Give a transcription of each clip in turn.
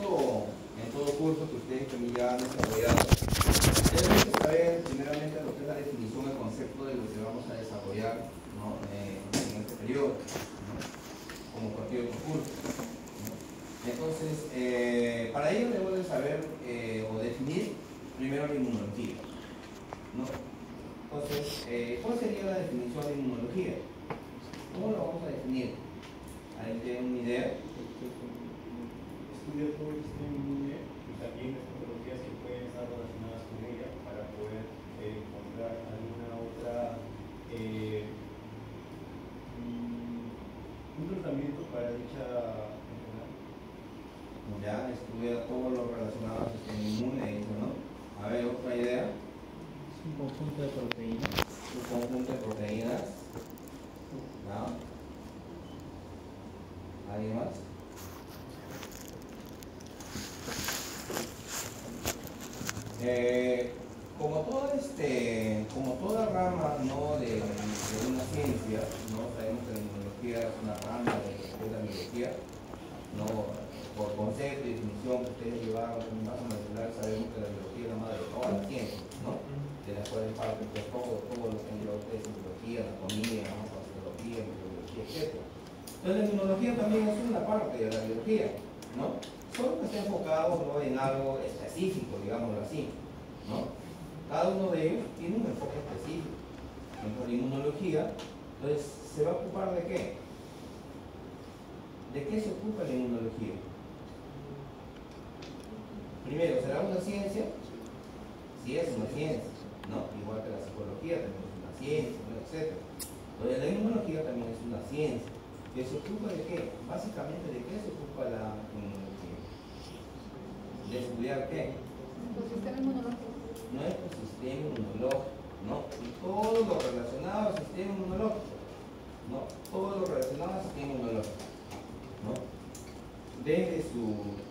todo curso que ustedes también ya han desarrollado, deben de saber primeramente lo que es la definición, el concepto de lo que vamos a desarrollar, ¿no? En este periodo, ¿no? Como cualquier otro curso, ¿no? Entonces, para ello debo de saber o definir primero la inmunología, ¿no? Entonces, ¿cuál sería la definición de inmunología? ¿Cómo lo vamos a definir? ¿Alguien tiene una idea? Estudia todo el sistema inmune y también las patologías que pueden estar relacionadas con ella para poder encontrar alguna otra un tratamiento para dicha enfermedad. Ya estudia todo lo relacionado al sistema inmune, ¿no? A ver, otra idea. Es un conjunto de proteínas. Un conjunto de proteínas. ¿No? ¿Alguien más? Como toda rama, ¿no? de una ciencia, ¿no? Sabemos que la inmunología es una rama de la biología, ¿no? Por concepto y definición que ustedes llevaron en base molecular, sabemos que la biología es la madre de todas las ciencias, ¿no? De las cuales parte pues, todo lo que han llevado ustedes en biología, anatomía, ¿no? Fisiología, microbiología, etc. Entonces la inmunología también es una parte de la biología, ¿no? Solo que está enfocado, ¿no? En algo específico, digámoslo así, ¿no? Cada uno de ellos tiene un enfoque específico. En la inmunología, entonces, ¿se va a ocupar de qué? ¿De qué se ocupa la inmunología? Primero, ¿será una ciencia? Sí, es una ciencia, ¿no? Igual que la psicología también es una ciencia, ¿no? Etc. Entonces, la inmunología también es una ciencia. ¿Que se ocupa de qué? Básicamente, ¿de qué se ocupa la inmunología? ¿De estudiar qué? El sistema inmunológico. Nuestro sistema inmunológico, ¿no? Y todo lo relacionado al sistema inmunológico, ¿no? Todo lo relacionado al sistema inmunológico, ¿no? Desde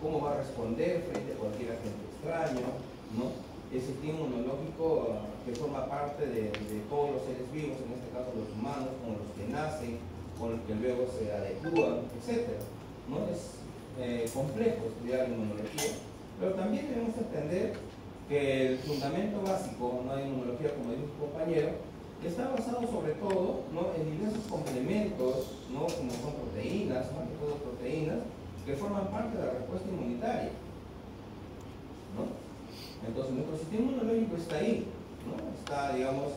cómo va a responder frente a cualquier agente extraño, ¿no? El sistema inmunológico que forma parte de todos los seres vivos, en este caso los humanos, con los que nacen, con los que luego se adecúan, etc. ¿No? Es complejo estudiar inmunología, pero también debemos entender que el fundamento básico, ¿no? De inmunología, como dijo su compañero, está basado sobre todo, ¿no? En diversos complementos, ¿no? Como son proteínas, más que todo proteínas, que forman parte de la respuesta inmunitaria, ¿no? Entonces nuestro sistema inmunológico está ahí, ¿no? Está, digamos,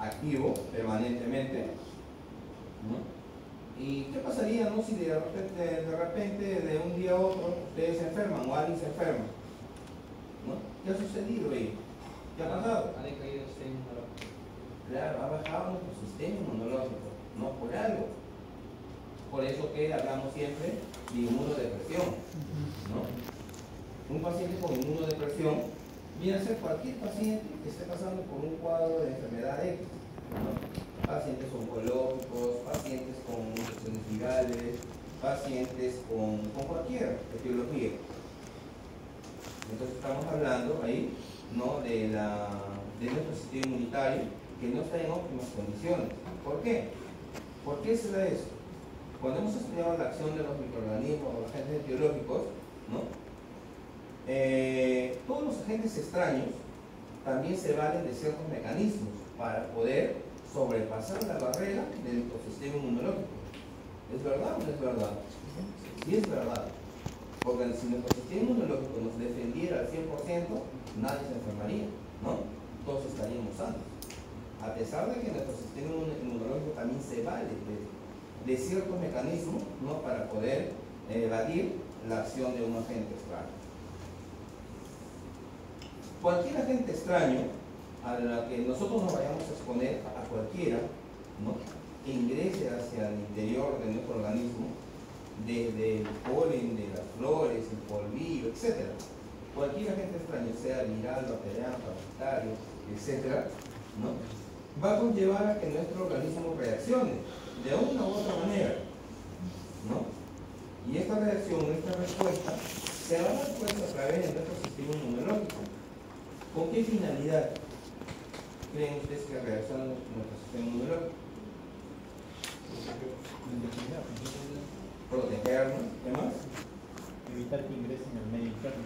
activo permanentemente, ¿no? ¿Y qué pasaría, no? Si de repente de un día a otro ustedes se enferman o alguien se enferma, ¿no? ¿Qué ha sucedido ahí? ¿Qué ha pasado? Ha decaído el sistema inmunológico. Claro, ha bajado nuestro sistema inmunológico, no por algo. Por eso que hablamos siempre de inmunodepresión, ¿no? Un paciente con inmunodepresión viene a ser cualquier paciente que esté pasando por un cuadro de enfermedad X, ¿no? Pacientes oncológicos, pacientes con infecciones virales, pacientes con cualquier etiología. Entonces estamos hablando ahí, ¿no? de nuestro sistema inmunitario que no está en óptimas condiciones. ¿Por qué? ¿Por qué se da eso? Cuando hemos estudiado la acción de los microorganismos o los agentes etiológicos, ¿no? Todos los agentes extraños también se valen de ciertos mecanismos para poder sobrepasar la barrera de nuestro sistema inmunológico. ¿Es verdad o no es verdad? Sí es verdad. Porque si nuestro sistema inmunológico nos defendiera al 100%, nadie se enfermaría, ¿no? Todos estaríamos sanos. A pesar de que nuestro sistema inmunológico también se vale de ciertos mecanismos, ¿no? Para poder evadir la acción de un agente extraño. Cualquier agente extraño a la que nosotros nos vayamos a exponer, a cualquiera, ¿no? Que ingrese hacia el interior de nuestro organismo, desde el polen de las flores, el polvillo, etc. Cualquier agente extraño, sea viral, bacteriano, parasitario, etc., ¿no? Va a conllevar a que nuestro organismo reaccione de una u otra manera, ¿no? Y esta reacción, esta respuesta, se va a dar pues a través de nuestro sistema inmunológico. ¿Con qué finalidad creen ustedes que reacciona nuestro sistema inmunológico? Protegernos, ¿qué más? Evitar que ingresen al medio interno.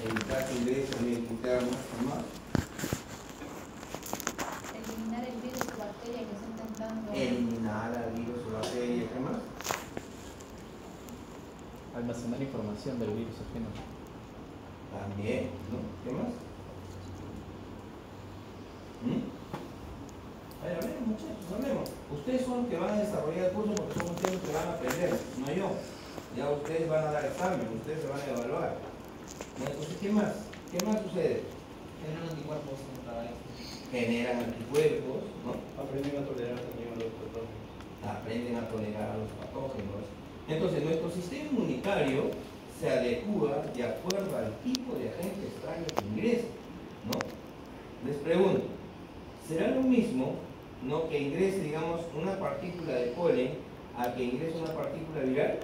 Evitar que ingrese al medio interno. ¿Qué más? Eliminar el virus o bacteria que está intentando. Eliminar al virus o bacteria. ¿Qué más? Almacenar información del virus ajeno. También, ¿no? ¿Qué más? A ver, hablemos, muchachos, hablemos. Ustedes son los que van a desarrollar el curso porque son ustedes los que van a aprender, no yo. Ya ustedes van a dar examen, ustedes se van a evaluar. Entonces, ¿qué más? ¿Qué más sucede? Generan anticuerpos contra esto. Generan anticuerpos, ¿no? Aprenden a tolerar también a los patógenos. Aprenden a tolerar a los patógenos. Entonces, nuestro sistema inmunitario se adecua de acuerdo al tipo de agente extraño que ingresa, ¿no? Les pregunto, ¿será lo mismo, no, que ingrese, digamos, una partícula de polen a que ingrese una partícula viral?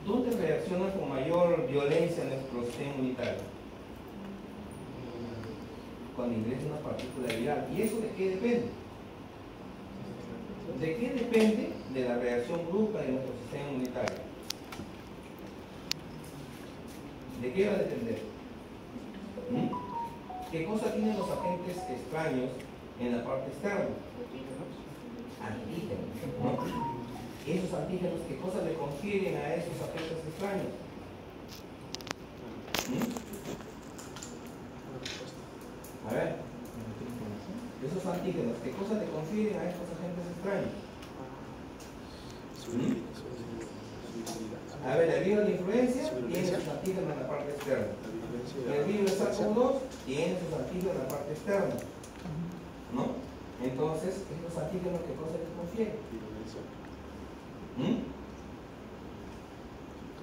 ¿Dónde reacciona con mayor violencia nuestro sistema inmunitario? Cuando ingresa una partícula viral. ¿Y eso de qué depende? ¿De qué depende? De la reacción brusca de nuestro sistema inmunitario. ¿De qué va a depender? ¿Qué cosa tienen los agentes extraños en la parte externa? Antígenos, ¿no? Esos antígenos, ¿qué cosa le confieren a esos agentes extraños? A ver, esos antígenos, ¿qué cosa le confieren a estos agentes extraños? A ver, el virus de influencia tiene sus antígenos en la parte externa. El virus de SARS-CoV-2 tiene sus antígenos en la parte externa, ¿no? Entonces, estos antígenos, ¿qué cosa les confieren?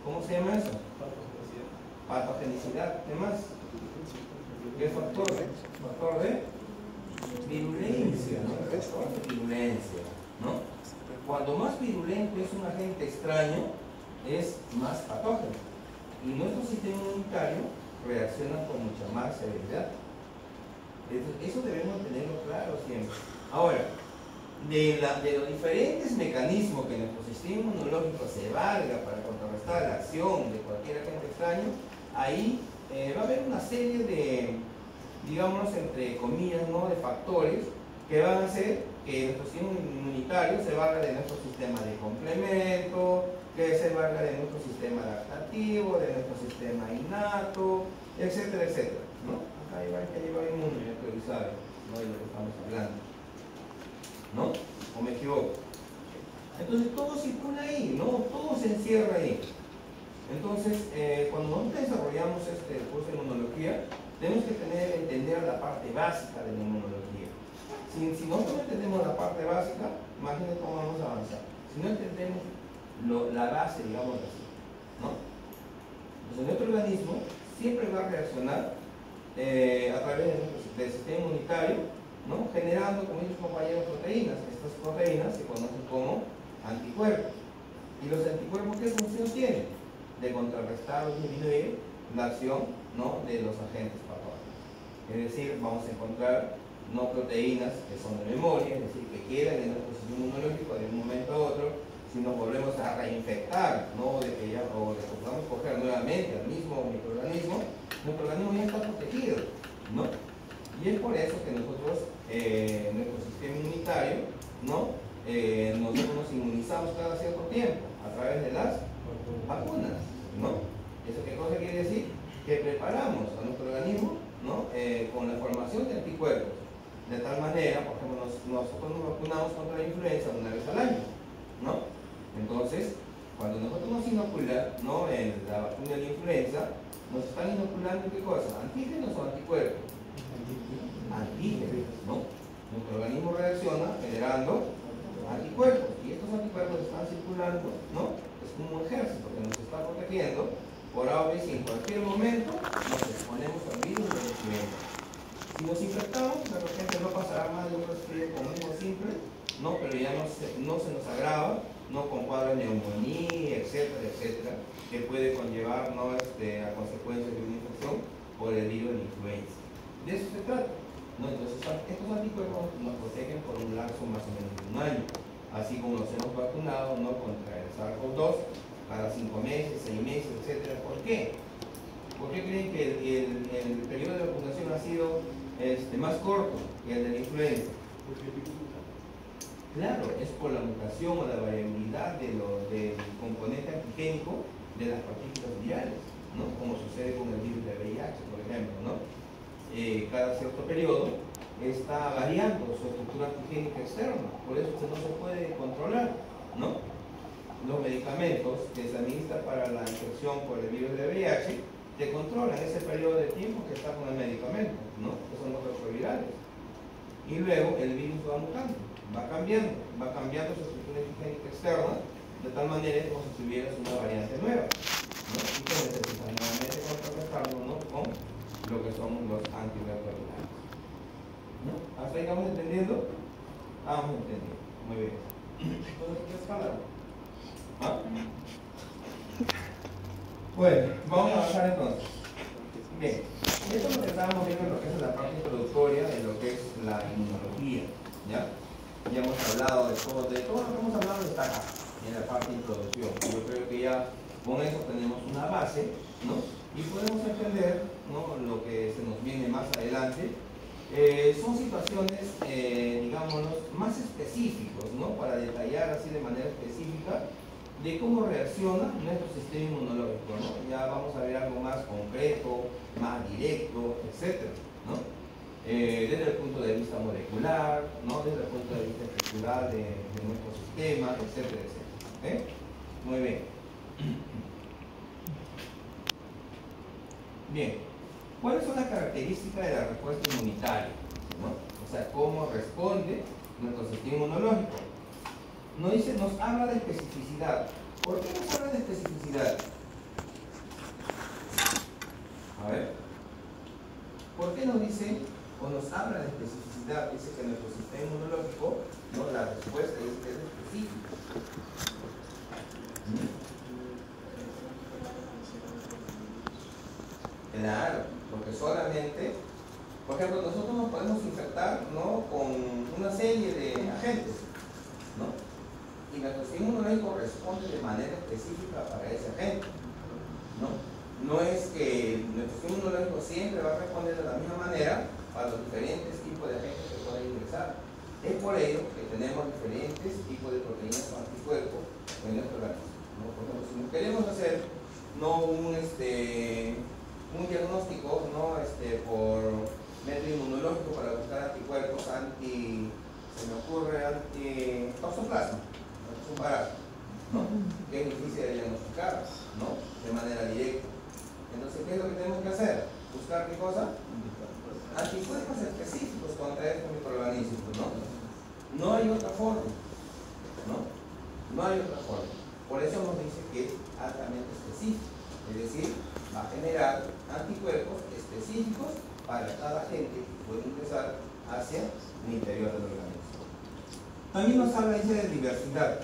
¿Cómo se llama eso? Patogenicidad. ¿Qué más? ¿Qué factor? Factor de virulencia, ¿no? Factor de virulencia, ¿no? Cuando más virulento es un agente extraño, es más patógeno. Y nuestro sistema inmunitario reacciona con mucha más severidad. Eso debemos tenerlo claro siempre. Ahora, de los diferentes mecanismos que nuestro sistema inmunológico se valga para contrarrestar la acción de cualquier agente extraño, ahí va a haber una serie de, digamos, entre comillas, ¿no?, de factores que van a hacer que nuestro sistema inmunitario se valga de nuestro sistema de complemento, que se valga de nuestro sistema adaptativo, de nuestro sistema innato, etcétera, etcétera, ¿no? Acá hay un mundo, ya que sabe, ¿no?, de lo que estamos hablando, ¿no? ¿O me equivoco? Entonces todo circula ahí, ¿no? Todo se encierra ahí. Entonces, cuando nosotros desarrollamos este curso de inmunología, tenemos que entender la parte básica de la inmunología. Si nosotros no entendemos la parte básica, imagínense cómo vamos a avanzar. Si no entendemos la base, digamos así, ¿no? Entonces, nuestro organismo siempre va a reaccionar a través del sistema inmunitario, ¿no?, generando, como dice compañeros, proteínas. Estas proteínas se conocen como anticuerpos. ¿Y los anticuerpos qué función tienen? De contrarrestar o disminuir la acción, ¿no?, de los agentes patógenos. Es decir, vamos a encontrar no proteínas que son de memoria, es decir, que quedan en nuestro sistema inmunológico de un momento a otro. Si nos volvemos a reinfectar, ¿no?, o de que podamos coger nuevamente al mismo microorganismo, nuestro organismo ya está protegido, ¿no? Y es por eso que nosotros, nuestro sistema inmunitario, ¿no?, nosotros nos inmunizamos cada cierto tiempo a través de las vacunas, ¿no? ¿Eso qué cosa quiere decir? Que preparamos a nuestro organismo, ¿no?, con la formación de anticuerpos. De tal manera, por ejemplo, nosotros nos vacunamos contra la influenza una vez al año, ¿no? Entonces, cuando nosotros nos inoculan, ¿no?, en la vacuna de la influenza, nos están inoculando ¿qué cosa? ¿Antígenos o anticuerpos? Antígenos, ¿no? Nuestro organismo reacciona generando anticuerpos, y estos anticuerpos están circulando, ¿no? Es como un ejército que nos está protegiendo por A o B, si en cualquier momento nos exponemos al virus de la influenza. Si nos infectamos, de repente no pasará más de un resfrío común o simple, ¿no?, pero ya no se nos agrava, ¿no?, con cuadros de neumonía, etcétera, etcétera, que puede conllevar, ¿no?, a consecuencias de una infección por el virus de la influenza. De eso se trata, ¿no? Entonces, estos anticuerpos nos protegen por un lapso más o menos de un año, así como nos hemos vacunado, ¿no?, contra el SARS-CoV-2, cada 5 meses, 6 meses, etcétera. ¿Por qué? ¿Por qué creen que el periodo de vacunación ha sido más corto que el de la influenza? Claro, es por la mutación o la variabilidad del componente antigénico de las partículas virales, ¿no? Como sucede con el virus de VIH, por ejemplo, ¿no? Cada cierto periodo está variando su estructura antigénica externa, por eso que no se puede controlar, ¿no? Los medicamentos que se administran para la infección por el virus de VIH te controlan ese periodo de tiempo que está con el medicamento, ¿no? Que son los retrovirales. Y luego el virus va mutando, va cambiando su estructura antigénica externa de tal manera como si tuvieras una variante nueva, ¿no? Y que necesitas nuevamente contrarrestarlo, ¿no? Con lo que son los antirretrovirales, ¿no? ¿Hasta ahí vamos entendiendo? Vamos entendiendo, muy bien. ¿Qué escala? ¿Ah? Bueno, vamos a avanzar entonces. Bien, esto es lo que estábamos viendo en lo que es la parte introductoria de lo que es la inmunología, ¿ya? Ya hemos hablado de todo lo que hemos hablado está acá, en la parte de introducción. Yo creo que ya con eso tenemos una base, ¿no? Y podemos entender, ¿no?, lo que se nos viene más adelante. Son situaciones, digámoslo, más específicos, ¿no?, para detallar así de manera específica de cómo reacciona nuestro sistema inmunológico, ¿no? Ya vamos a ver algo más concreto, más directo, etcétera, ¿no? Desde el punto de vista molecular, ¿no?, desde el punto de vista estructural de nuestro sistema, etcétera, etcétera. Muy bien. Bien, ¿cuáles son las características de la respuesta inmunitaria? ¿No? O sea, ¿cómo responde nuestro sistema inmunológico? Nos habla de especificidad. ¿Por qué nos habla de especificidad? A ver. ¿Por qué nos dice o nos habla de especificidad? Dice que nuestro sistema inmunológico, ¿no?, la respuesta es específica. Claro, porque solamente, por ejemplo, nosotros nos podemos infectar, ¿no?, con una serie de agentes, ¿no? Y nuestro sistema inmunológico responde de manera específica para ese agente, ¿no? No es que nuestro sistema inmunológico siempre va a responder de la misma manera para los diferentes tipos de agentes que pueden ingresar. Es por ello que tenemos diferentes tipos de proteínas o anticuerpos en nuestro organismo, ¿no? Por ejemplo, si queremos hacer, no un diagnóstico, ¿no?, por método inmunológico para buscar anticuerpos se me ocurre anti-toxoplasma, es un parásito, ¿no?, que es difícil de diagnosticar, ¿no?, de manera directa. Entonces, ¿qué es lo que tenemos que hacer? Buscar qué cosa? Anticuerpos específicos contra estos microorganismos, ¿no? No hay otra forma, ¿no? No hay otra forma. Por eso nos dice que es altamente específico, es decir, va a generar anticuerpos específicos para cada agente que puede ingresar hacia el interior del organismo. También nos habla de diversidad,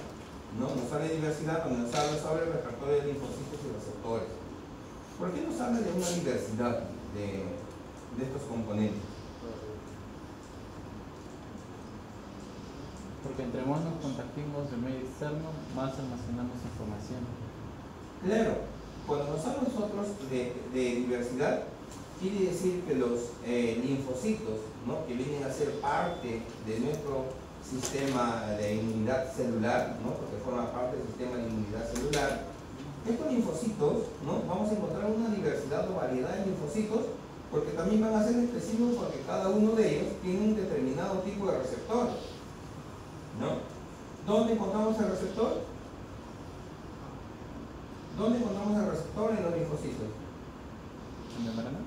¿no? Nos habla de diversidad cuando nos habla sobre el repertorio de linfocitos y receptores. ¿Por qué nos habla de una diversidad de estos componentes? Porque entre más nos contactemos del medio externo, más almacenamos información. Claro, cuando nos hablamos nosotros de diversidad, quiere decir que los linfocitos, ¿no?, que vienen a ser parte de nuestro sistema de inmunidad celular, ¿no?, porque forma parte del sistema de inmunidad celular, estos linfocitos, ¿no?, vamos a encontrar una diversidad o variedad de linfocitos, porque también van a ser específicos porque cada uno de ellos tiene un determinado tipo de receptor, ¿no? ¿Dónde encontramos el receptor? ¿Dónde encontramos el receptor en los linfocitos? ¿En la membrana?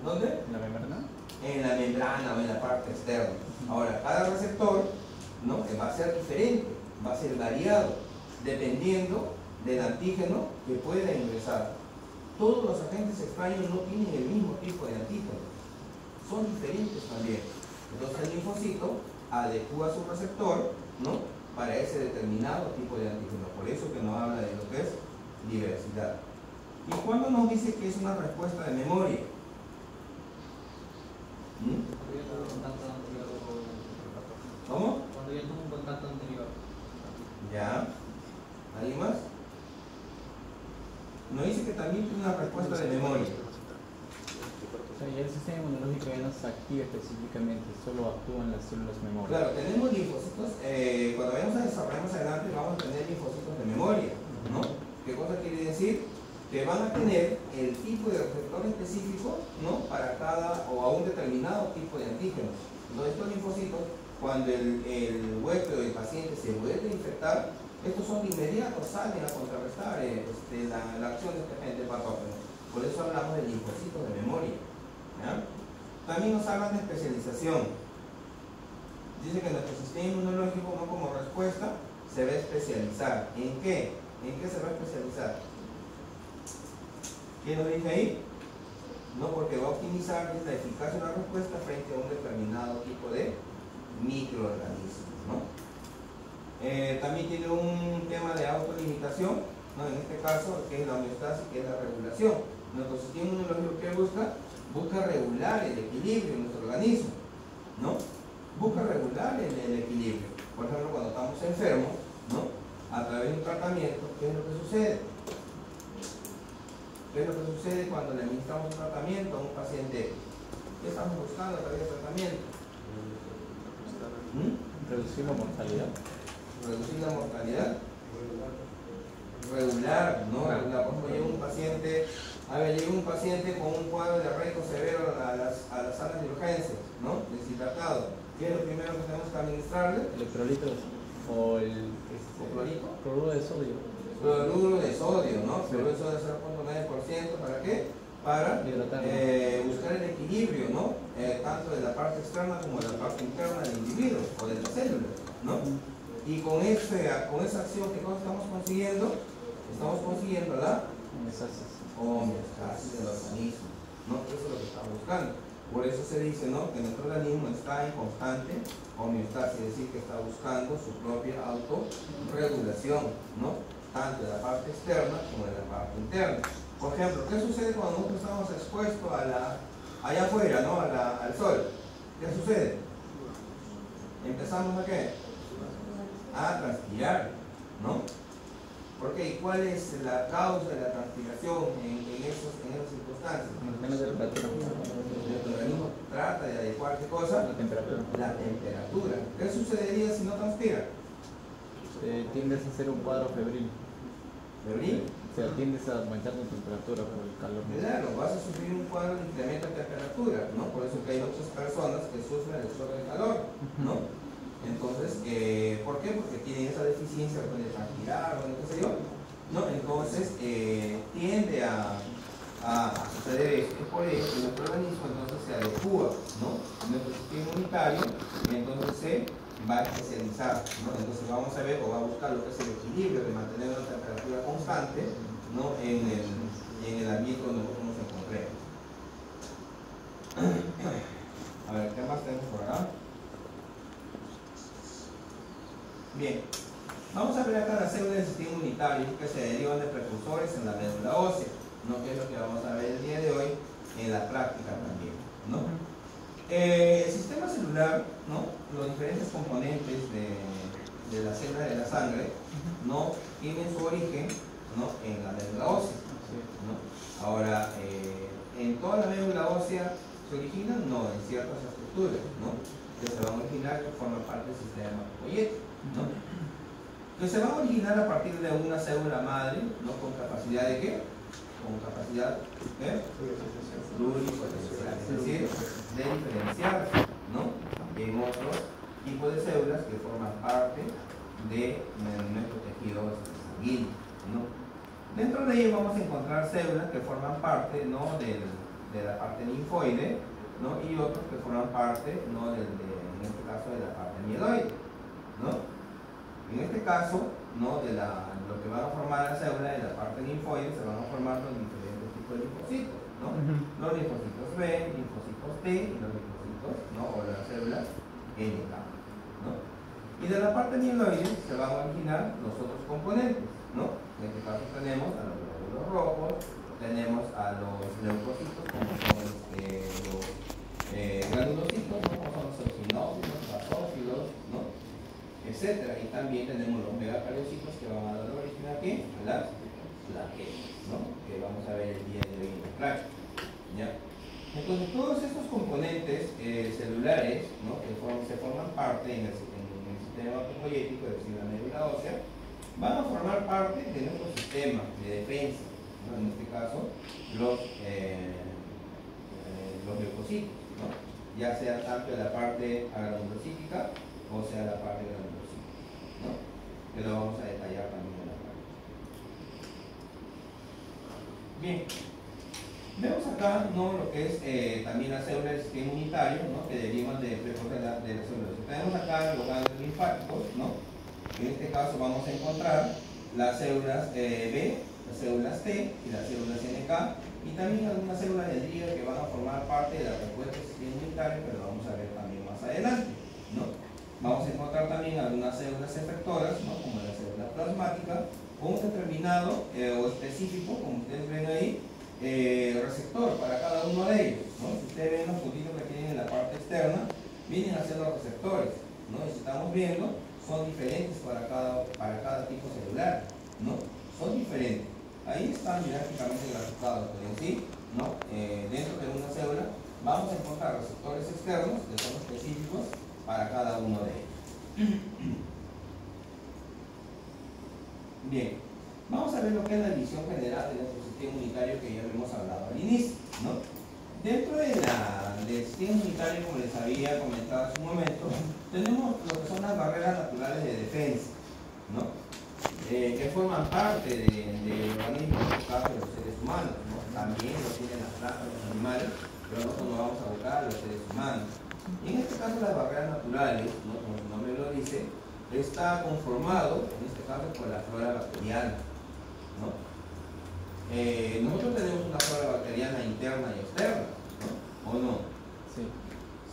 ¿Dónde? ¿En la membrana? En la membrana o en la parte externa. Ahora, cada receptor, ¿no?, que va a ser diferente, va a ser variado, dependiendo del antígeno que pueda ingresar. Todos los agentes extraños no tienen el mismo tipo de antígeno, son diferentes también. Entonces el linfocito adecua su receptor, ¿no?, para ese determinado tipo de antígeno. Por eso que nos habla de lo que es diversidad. ¿Y cuándo nos dice que es una respuesta de memoria? ¿Cómo? Cuando ya tuvo un contacto anterior. ¿Ya? ¿Alguien más? nos dice que también tiene una respuesta de memoria. O sea, ya el sistema inmunológico ya no se activa específicamente, solo actúan las células memoria. Claro, tenemos linfocitos, cuando vayamos a desarrollar más adelante vamos a tener linfocitos de memoria, ¿no? ¿Qué cosa quiere decir? Que van a tener el tipo de receptor específico, ¿no? Para cada o a un determinado tipo de antígenos. Entonces estos linfocitos, cuando el huésped o el paciente se vuelve a infectar, estos son de inmediato, salen a contrarrestar la acción de este agente patógeno. Por eso hablamos de linfocitos de memoria, ¿ya? También nos hablan de especialización. Dice que nuestro sistema inmunológico, ¿no? Como respuesta, se va a especializar. ¿En qué? ¿En qué se va a especializar? ¿Qué nos dice ahí? No, porque va a optimizar la eficacia de la respuesta frente a un determinado tipo de microorganismos, ¿no? También tiene un tema de autolimitación, ¿no? En este caso, que es la homeostasis, que es la regulación. Nuestro sistema inmunológico, ¿qué busca? Busca regular el equilibrio en nuestro organismo, ¿no? Busca regular el equilibrio. Por ejemplo, cuando estamos enfermos, ¿no? A través de un tratamiento, ¿qué es lo que sucede? ¿Qué es lo que sucede cuando le administramos un tratamiento a un paciente? ¿Qué estamos buscando a través del tratamiento? Reducir la mortalidad. Reducir la mortalidad. Regular, ¿no? Regular. Por ejemplo, llega un paciente con un cuadro de arreco severo a las salas de urgencias, ¿no? Deshidratado. ¿Qué es lo primero que tenemos que administrarle? Electrolitos o el ¿Clorito? cloruro de sodio. Cloruro de sodio, ¿no? Cloruro de sodio 0.9%, ¿para qué? Para buscar el equilibrio, ¿no? Tanto de la parte externa como de la parte interna del individuo o de la célula, ¿no? Y con esa acción, ¿qué cosa estamos consiguiendo? Estamos consiguiendo la homeostasis del organismo, ¿no? Eso es lo que estamos buscando. Por eso se dice, ¿no? Que nuestro organismo está en constante homeostasis, es decir, que está buscando su propia autorregulación, ¿no? Tanto de la parte externa como de la parte interna. Por ejemplo, ¿qué sucede cuando nosotros estamos expuestos allá afuera, ¿no? Al sol? ¿Qué sucede? ¿Empezamos a qué? A transpirar, ¿no? ¿Por qué? ¿Y cuál es la causa de la transpiración en esas circunstancias? Menos temperatura. El organismo trata de adecuar ¿qué cosa? La temperatura. La temperatura. ¿Qué sucedería si no transpira? Tiendes a hacer un cuadro febril. ¿Febril? O sea, tiendes a aumentar tu temperatura por el calor. Claro, vas a sufrir un cuadro de incremento de temperatura, ¿no? Por eso que hay muchas personas que sufren el sobre de calor, ¿no? Entonces, ¿por qué? Porque tienen esa deficiencia de transpirar, o qué sé yo, ¿no? Entonces, tiende a suceder esto. Es por eso que nuestro organismo entonces se adecua, ¿no? Nuestro sistema inmunitario, y entonces se va a especializar, ¿no? Entonces vamos a ver o va a buscar lo que es el equilibrio de mantener una temperatura constante, ¿no? En el ambiente donde nosotros nos encontremos. A ver, ¿qué más tenemos por acá? Bien, vamos a ver acá las células del sistema inmunitario que se derivan de precursores en la médula ósea, ¿no? Que es lo que vamos a ver el día de hoy en la práctica también, ¿no? El sistema celular, ¿no? Los diferentes componentes de la célula de la sangre, ¿no? Tienen su origen, ¿no? En la médula ósea, ¿no? Ahora, en toda la médula ósea se originan, no, en ciertas estructuras, ¿no? Que se van a originar, que forman parte del sistema hematopoyético, ¿no? Que se van a originar a partir de una célula madre, ¿no? Con capacidad de ¿qué? Con capacidad pluripotencial, es decir, de diferenciarse, ¿no? En otros tipos de células que forman parte de nuestro tejido sanguíneo, ¿no? Dentro de ellos vamos a encontrar células que forman parte, ¿no? de la parte linfoide, ¿no? Y otros que forman parte, ¿no? En este caso de la parte mieloide, ¿no? En este caso, ¿no? Lo que van a formar la célula de la parte linfoide se van a formar los diferentes tipos de linfocitos, ¿no? Los linfocitos B, linfocitos T y los linfocitos, ¿no? O las células NK, ¿no? Y de la parte mieloide se van a originar los otros componentes, ¿no? En este caso tenemos a los glóbulos rojos, tenemos a los leucocitos, como son los granulocitos, ¿no? Como son los eosinófilos, basófilos, ¿no? Etcétera. Y también tenemos los megacariocitos que van a dar origen aquí a las plaquetas, ¿no? vamos a ver el día de hoy en la clase. ¿Ya? Entonces, todos estos componentes celulares, ¿no?, que se forman parte en el sistema hematopoyético, es decir, la médula ósea, van a formar parte de nuestro sistema de defensa, ¿no? En este caso, los leucocitos, ¿no?, ya sea tanto de la parte agranulocítica o sea la parte granulocítica, ¿no?, que lo vamos a detallar también en la parte. Bien. Vemos acá, ¿no?, lo que es también las células del sistema inmunitario, ¿no?, que derivan de las células. Tenemos acá los ganglios linfáticos, ¿no? En este caso vamos a encontrar las células B, las células T y las células NK, y también algunas células del hígado que van a formar parte de la respuesta del sistema inmunitario, que lo vamos a ver también más adelante, ¿no? Vamos a encontrar también algunas células efectoras, ¿no?, como la célula plasmática, con un determinado o específico, como ustedes ven ahí, receptor para cada uno de ellos, ¿no? Si ustedes ven los puntitos que tienen en la parte externa, vienen a ser los receptores, ¿no? Y si estamos viendo, son diferentes para cada tipo celular, ¿no? Son diferentes. Ahí están didácticamente graficados, pero en sí, ¿no?, dentro de una célula vamos a encontrar receptores externos que son específicos para cada uno de ellos. Bien, vamos a ver lo que es la división general de nuestro sistema inmunitario, que ya lo hemos hablado al inicio, ¿no? Dentro del sistema inmunitario, como les había comentado hace un momento, tenemos lo que son las barreras naturales de defensa, ¿no?, que forman parte del organismo, en este caso de los seres humanos, ¿no? También lo tienen las plantas, los animales, pero nosotros nos vamos a abocar a los seres humanos. Y en este caso las barreras naturales, ¿no?, como su nombre lo dice, está conformado, en este caso, por la flora bacteriana, ¿no? Nosotros tenemos una flora bacteriana interna y externa, ¿no?, ¿o no? Sí.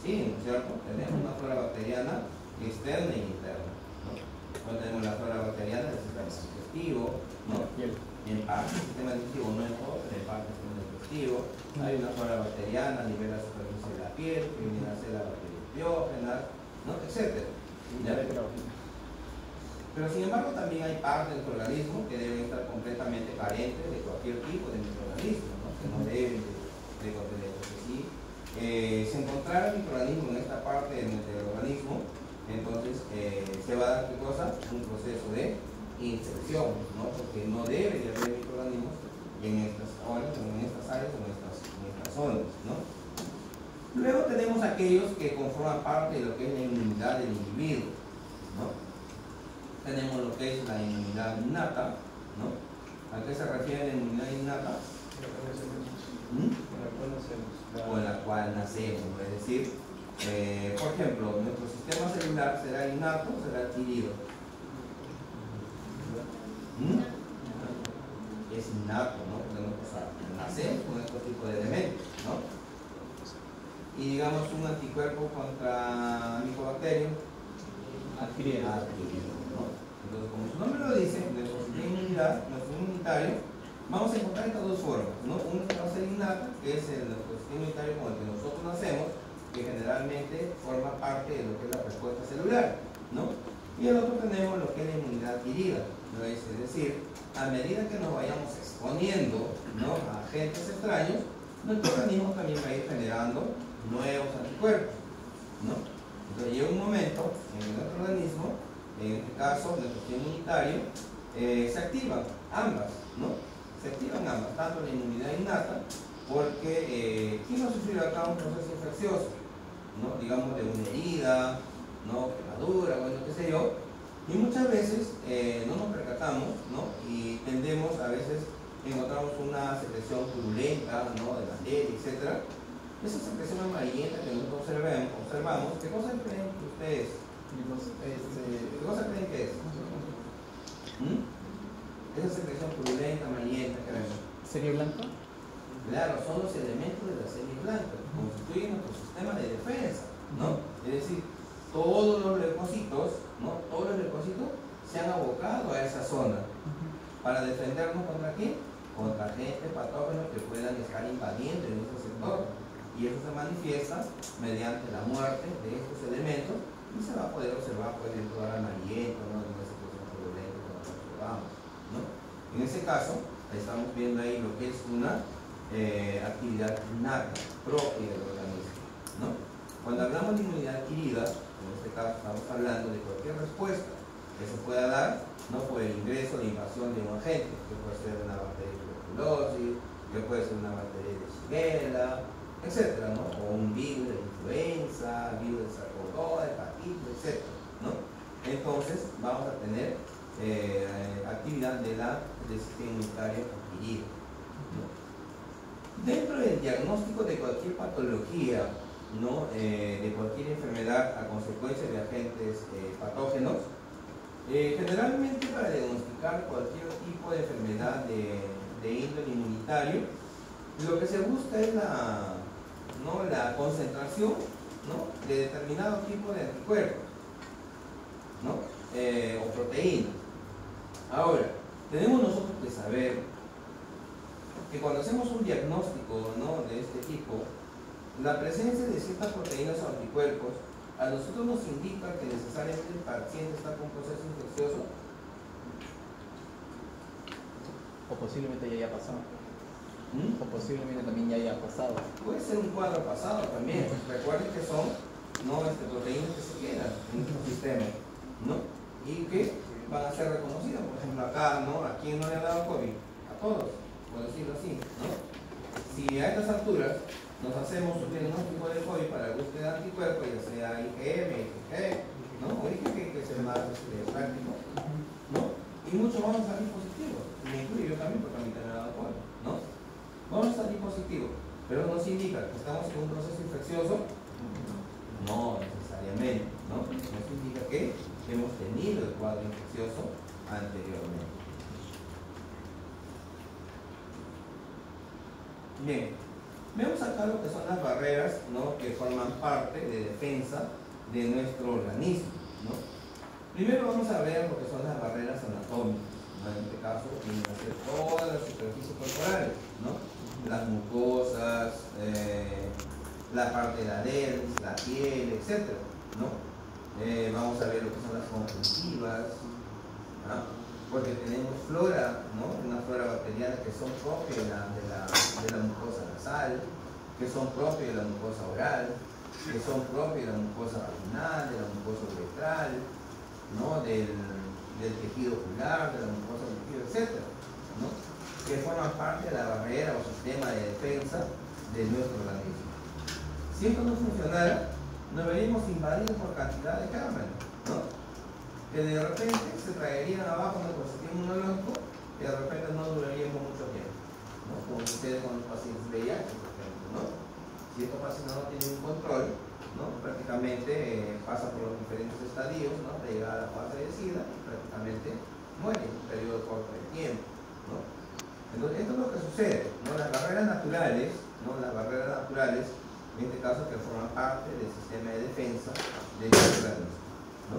Sí, ¿no es cierto? Tenemos una flora bacteriana externa y interna, ¿no? Entonces tenemos la flora bacteriana del sistema digestivo, ¿no? Y en parte del sistema digestivo, no en todo, pero en parte del sistema digestivo. Hay una flora bacteriana a nivel de la superficie de la piel, que viene a ser la bacteriógenas, ¿no?, etcétera. Pero sin embargo también hay partes de nuestro organismo que deben estar completamente carentes de cualquier tipo de microorganismo, ¿no?, que no deben de contener. Entonces, si se encontrara el microorganismo en esta parte del organismo, entonces se va a dar, ¿qué cosa?, un proceso de infección, ¿no?, porque no debe de haber microorganismos en estas áreas o en estas zonas, ¿no? Luego tenemos aquellos que conforman parte de lo que es la inmunidad del individuo, ¿no? Tenemos lo que es la inmunidad innata, ¿no? ¿A qué se refiere la inmunidad innata? Con la cual nacemos, ¿no? Es decir, por ejemplo, nuestro sistema celular será innato o será adquirido. Es innato, ¿no? Porque nacemos con estos tipos de elementos, ¿no? Y digamos un anticuerpo contra micobacterias adquirido, ¿no? Entonces, como su nombre lo dice, nuestro sistema inmunitario, vamos a encontrar estas dos formas, ¿no? Uno va a ser innata, que es nuestro sistema inmunitario con el que nosotros nacemos, que generalmente forma parte de lo que es la respuesta celular, ¿no? Y el otro tenemos lo que es la inmunidad adquirida, ¿no? Es decir, a medida que nos vayamos exponiendo, ¿no?, a agentes extraños, nuestro organismo también va a ir generando nuevos anticuerpos, ¿no? Entonces llega un momento en nuestro organismo, en este caso nuestro sistema inmunitario, se activan ambas, ¿no? Se activan ambas, tanto la inmunidad innata, porque ¿quién va a sufrir acá un proceso infeccioso? ¿No? Digamos de una herida, ¿no?, quemadura, bueno, qué sé yo, y muchas veces no nos percatamos, ¿no?, y tendemos a veces, encontramos una secreción purulenta, ¿no?, de materia, etc. Esa secreción amarillenta que nosotros observamos, ¿qué cosa creen que ustedes? ¿Qué cosa creen que es? Esa secreción purulenta, amarillenta que vemos. ¿Serie blanca? Claro, son los elementos de la serie blanca, que constituyen nuestro sistema de defensa, ¿no? Es decir, todos los leucocitos, ¿no?, todos los leucocitos se han abocado a esa zona para defendernos contra quién, contra agentes patógenos que puedan estar invadiendo en ese sector, y eso se manifiesta mediante la muerte de estos elementos y se va a poder observar, pues, el lugar amarillento, ¿no?, en ese proceso violento que nosotros observamos, ¿no? En ese caso, Estamos viendo ahí lo que es una actividad innata, propia del organismo, ¿no? Cuando hablamos de inmunidad adquirida, en este caso estamos hablando de cualquier respuesta que se pueda dar, ¿no?, por el ingreso o la invasión de un agente, que puede ser una bacteria de tuberculosis, que puede ser una bacteria de Shigella, etcétera, ¿no? O un virus de influenza, virus de sarcoidosis, hepatitis, etcétera, ¿no? Entonces vamos a tener actividad del sistema inmunitario adquirido, ¿no? Dentro del diagnóstico de cualquier patología, ¿no?, de cualquier enfermedad a consecuencia de agentes patógenos, generalmente para diagnosticar cualquier tipo de enfermedad de índole inmunitario, lo que se busca es la concentración, ¿no?, de determinado tipo de anticuerpos, ¿no?, o proteínas. Ahora, tenemos nosotros que saber que cuando hacemos un diagnóstico, ¿no?, de este tipo, la presencia de ciertas proteínas o anticuerpos a nosotros nos indica que necesariamente el paciente está con un proceso infeccioso, O posiblemente ya haya pasado. ¿Mm? O posiblemente también ya haya pasado. Puede ser un cuadro pasado también. Recuerden que son, ¿no?, proteínas que se quedan en nuestro sistema, ¿no?, y que van a ser reconocidas. Por ejemplo, acá, ¿no?, ¿a quién no le ha dado COVID? A todos, por decirlo así, ¿no? Si a estas alturas nos hacemos un diagnóstico de COVID para la búsqueda de anticuerpos, ya sea IgM, IgG, ¿no?, o IgG, que es el más práctico, ¿no?, y muchos van a salir positivos, me incluyo yo también porque a mí también me ha dado COVID, ¿no? Vamos a salir positivos, pero nos indica que estamos en un proceso infeccioso, no necesariamente, ¿no? Nos indica que hemos tenido el cuadro infeccioso anteriormente. Bien, vemos acá lo que son las barreras, ¿no?, que forman parte de defensa de nuestro organismo, ¿no? Primero vamos a ver lo que son las barreras anatómicas, ¿no? En este caso tienen que ser todas las superficies corporales, ¿no?, las mucosas, la parte de la dermis, la piel, etc., ¿no? Vamos a ver lo que son las conjuntivas, ¿no?, porque tenemos flora, ¿no?, una flora bacteriana que son propias de la mucosa nasal, que son propias de la mucosa oral, que son propias de la mucosa vaginal, de la mucosa uretral, ¿no?, del tejido ocular, de la mucosa del tejido, etc., ¿no?, que forman parte de la barrera o sistema de defensa de nuestro organismo. Si esto no funcionara, nos veríamos invadidos por cantidad de gérmenes, ¿no?, que de repente se traerían abajo nuestro sistema inmunológico y de repente no duraríamos mucho tiempo, ¿no?, como sucede con los pacientes VIH, por ejemplo, ¿no? Si estos pacientes no tienen un control, ¿no?, prácticamente pasa por los diferentes estadios, ¿no?, de llegar a la fase de SIDA y prácticamente muere en un periodo corto de tiempo, ¿no? Entonces, esto es lo que sucede, ¿no? Las barreras naturales, ¿no?, las barreras naturales, en este caso, que forman parte del sistema de defensa del organismo, ¿no?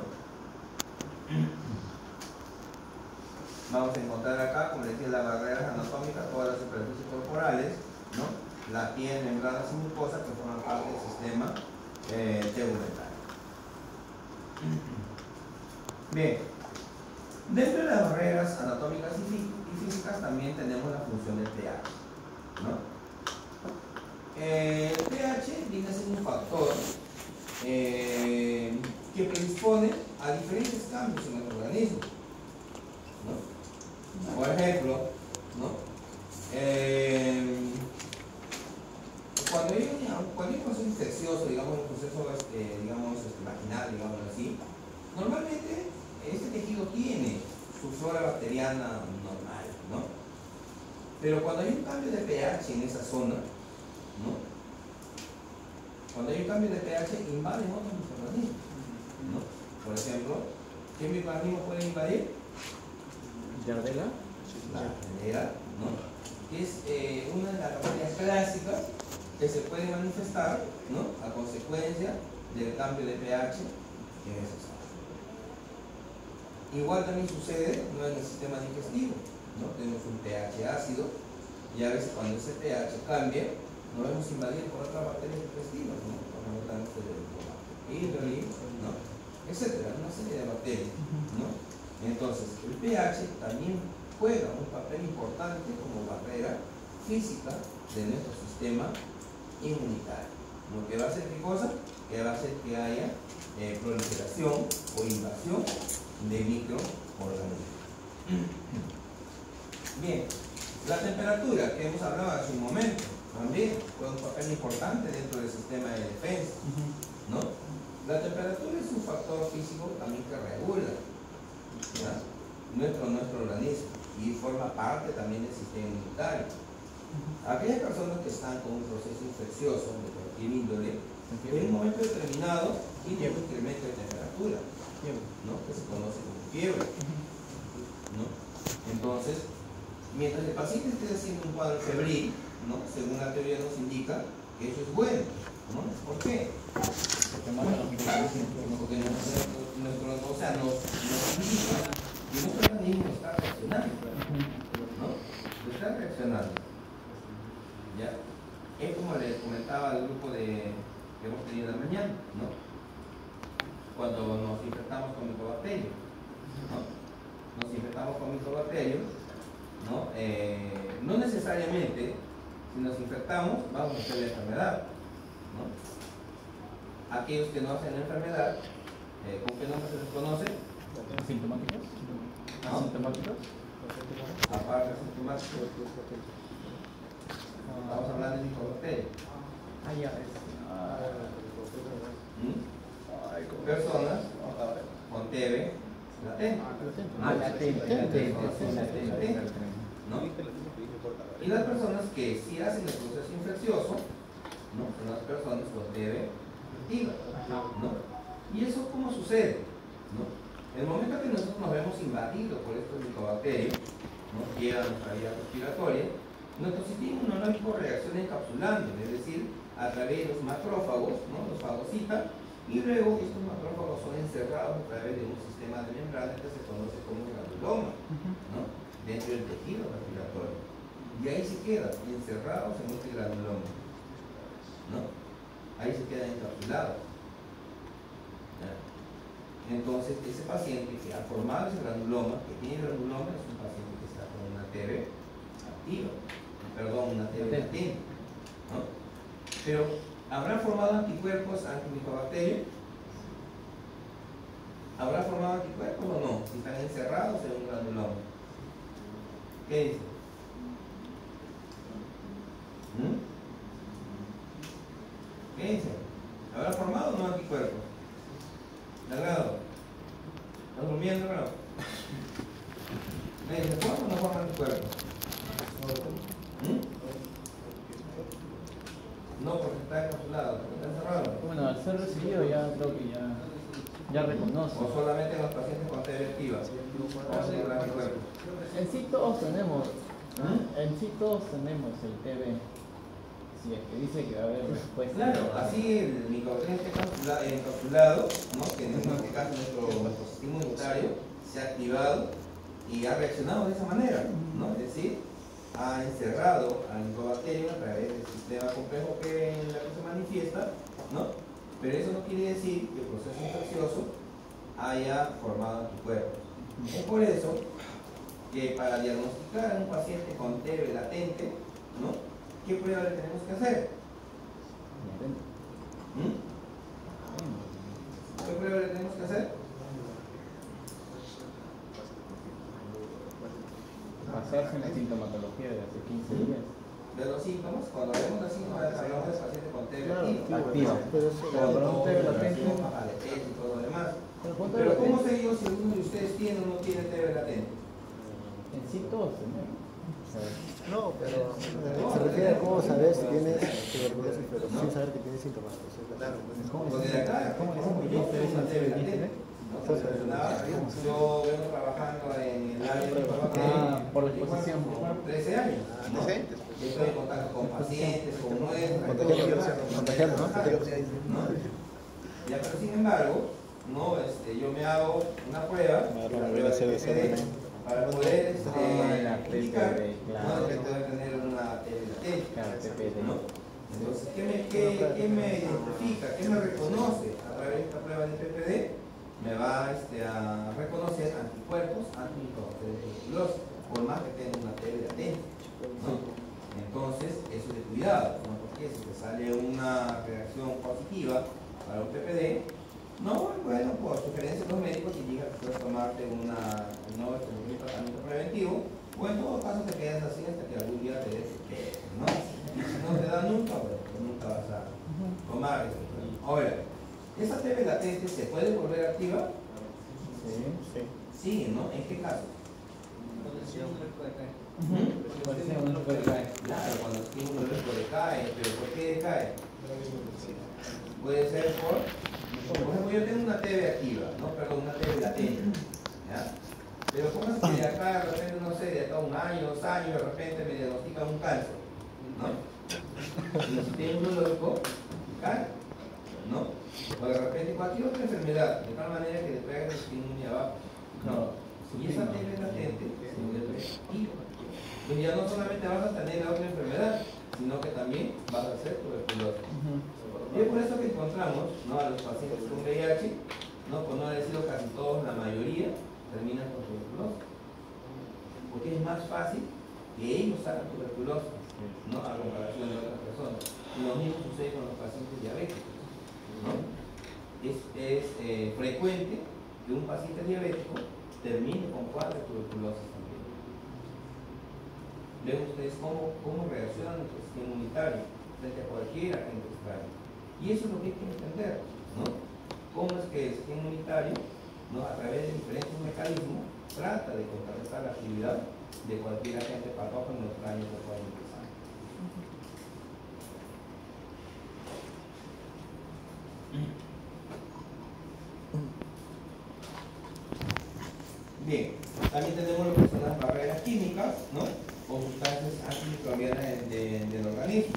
Vamos a encontrar acá, como les decía, las barreras anatómicas, todas las superficies corporales, ¿no?, la piel, membranas y mucosas que forman parte del sistema tegumentario. Bien, dentro de las barreras anatómicas y físicas también tenemos la función del pH, ¿no? El pH viene a ser un factor que predispone a diferentes cambios en el organismo, ¿no? Por ejemplo, ¿no?, cuando hay un proceso infeccioso, digamos, un proceso vaginal, digamos así, normalmente este tejido tiene su flora bacteriana normal, ¿no? Pero cuando hay un cambio de pH en esa zona, ¿no?, cuando hay un cambio de pH, invaden otros microorganismos, ¿no? Por ejemplo, ¿qué microorganismo puede invadir? ¿Yardella? La Yardella, ¿no?, que es una de las bacterias clásicas que se puede manifestar, ¿no?, a consecuencia del cambio de pH en esa zona. Igual también sucede, ¿no?, en el sistema digestivo, ¿no? Tenemos un pH ácido y a veces cuando ese pH cambia, nos vemos invadidos por otras bacterias digestivas, ¿no?, como ¿no?, etcétera, una serie de bacterias, ¿no? Entonces, el pH también juega un papel importante como barrera física de nuestro sistema inmunitario. Lo que va a hacer qué cosa? Que va a hacer que haya proliferación o invasión de microorganismos. Bien, la temperatura que hemos hablado hace un momento también juega un papel importante dentro del sistema de defensa, ¿no? La temperatura es un factor físico también que regula, ¿ya?, nuestro organismo y forma parte también del sistema inmunitario. Aquellas personas que están con un proceso infeccioso de cualquier índole, en un momento determinado tiene un incremento de temperatura, ¿no?, que se conoce como fiebre, ¿no? Entonces, mientras el paciente esté haciendo un cuadro febril, ¿no?, según la teoría nos indica que eso es bueno, ¿no? ¿Por qué? Porque mata los microorganismos. Porque nos indica que nuestro organismo está reaccionando, ¿no? Está reaccionando. ¿Ya? Es como les comentaba al grupo que hemos tenido en la mañana, ¿no? Cuando nos infectamos con micobacterios, ¿no? Nos infectamos con micobacterios, ¿no? No necesariamente, si nos infectamos, vamos a hacer la enfermedad, ¿no? Aquellos que no hacen la enfermedad, ¿con qué nombre se les conoce? ¿Asintomáticos? ¿No? ¿Asintomáticos? Aparte de asintomáticos, estamos hablando de micobacterios. Ah, ya. Personas con TB latente. Latente. ¿No? Y las personas que sí hacen el proceso infeccioso, ¿no?, son las personas con TB activa, ¿no? ¿Y eso cómo sucede? ¿No? En el momento que nosotros nos vemos invadidos por estos micobacterios, ¿no?, llegan a nuestra vía respiratoria, nuestro sistema inmunológico reacciona encapsulando, es decir, a través de los macrófagos, ¿no?, los fagocita, y luego estos macrófagos son encerrados a través de un sistema de membrana que se conoce como granuloma, ¿no?, dentro del tejido respiratorio. Y ahí se quedan encerrados en este granuloma, ¿no? Ahí se quedan encapsulados. ¿Ya? Entonces, ese paciente que ha formado ese granuloma, que tiene granuloma, es un paciente que está con una TB activa, una TB latente, ¿no? Pero, ¿habrá formado anticuerpos antimicobacterios? ¿Habrá formado anticuerpos o no? Si están encerrados en un granuloma. ¿Qué dice? ¿Qué dice? ¿Habrá formado o no anticuerpos? Delgado. ¿Estás durmiendo, bro? ¿Me dice, forma o no forma anticuerpos? No, porque está encapsulado, porque está encerrado. Bueno, al ser recibido ya creo que ya reconoce. O solamente en los pacientes con TB activa. O sea, el anticuerpo. En sí todos tenemos, el TB. Si es que dice que va a haber respuesta. Claro, así el micobacterio está encapsulado, ¿no?, que en este caso nuestro sistema inmunitario se ha activado y ha reaccionado de esa manera, ¿no? Es decir, ha encerrado al micobacterio a través del sistema complejo en la que se manifiesta, ¿no? Pero eso no quiere decir que el proceso infeccioso haya formado anticuerpos. Es por eso que para diagnosticar a un paciente con TB latente, ¿no?, ¿qué prueba le tenemos que hacer? ¿Qué prueba le tenemos que hacer? Basarse en la sintomatología de hace 15 días. De los síntomas, cuando vemos los síntomas, hablamos del paciente con TB Activa. Pero un TB latente. y todo lo demás. Pero ¿cómo sé yo si alguno de ustedes tiene o no tiene TB latente? En sí todos tenemos. No, pero se refiere a cómo saber si tienes tuberculosis, pero sin saber que tienes síntomas. Claro, Porque de acá, ¿Cómo dicen que yo TB tengo una TB latente. latente? ¿No? Yo vengo trabajando en el área de micobacterias por la exposición. por 13 años. ¿no? Yo estoy en contacto con pacientes, con muestras, contagiando, ¿no? ¿no? Ya, pero sin embargo, ¿no? Yo me hago una prueba, para poder indicar, ¿no?, que tengo que tener una TB, ¿no? Entonces, ¿qué me identifica? ¿Qué me reconoce a través de esta prueba de PPD? Me va a reconocer anticuerpos antimicobacterios de tuberculosis. por más que tenga una TV latente, ¿no? Entonces, eso es de cuidado, ¿no? Porque si te sale una reacción positiva para un PPD, no, bueno, por sugerencia de los médicos indica que puedes tomarte un tratamiento preventivo, o en todo caso te quedas así hasta que algún día te des, ¿no? Y si no te da nunca, pues nunca vas a tomar eso. Ahora, ¿esa TV latente se puede volver activa? Sí. Sí, ¿no? ¿En qué caso? Claro, cuando el estímulo eléctrico decae, pero ¿por qué decae? Puede ser por ejemplo, yo tengo una TV activa, ¿no? Perdón, una TV latente, ¿ya? Pero póngase que de acá, de repente, no sé, de acá 1 año, 2 años, de repente me diagnostican un cáncer, ¿no? Y el sistema inmunológico cae, ¿no? O de repente cualquier otra enfermedad, de tal manera que le traigan el sistema inmune abajo. No. Y esa TV latente se vuelve activa. Pues ya no solamente vas a tener la otra enfermedad, sino que también vas a ser tuberculoso. Y es por eso que encontramos, ¿no?, a los pacientes con VIH, ¿no?, por no haber sido casi todos, la mayoría, terminan con tuberculosis. Porque es más fácil que ellos hagan tuberculosis, ¿no?, a comparación de otras personas. Y lo mismo sucede con los pacientes diabéticos, ¿no? Es frecuente que un paciente diabético termine con cuadro de tuberculosis también. Ven ustedes cómo reacciona nuestro sistema inmunitario frente a cualquier agente extraño. Y eso es lo que hay que entender, ¿no? Cómo es que el sistema inmunitario, ¿no?, a través de diferentes mecanismos, trata de contrarrestar la actividad de cualquier agente patógeno extraño que pueda ingresar. Bien, también tenemos lo que son las barreras químicas, ¿no?, o sustancias antimicrobianas del organismo.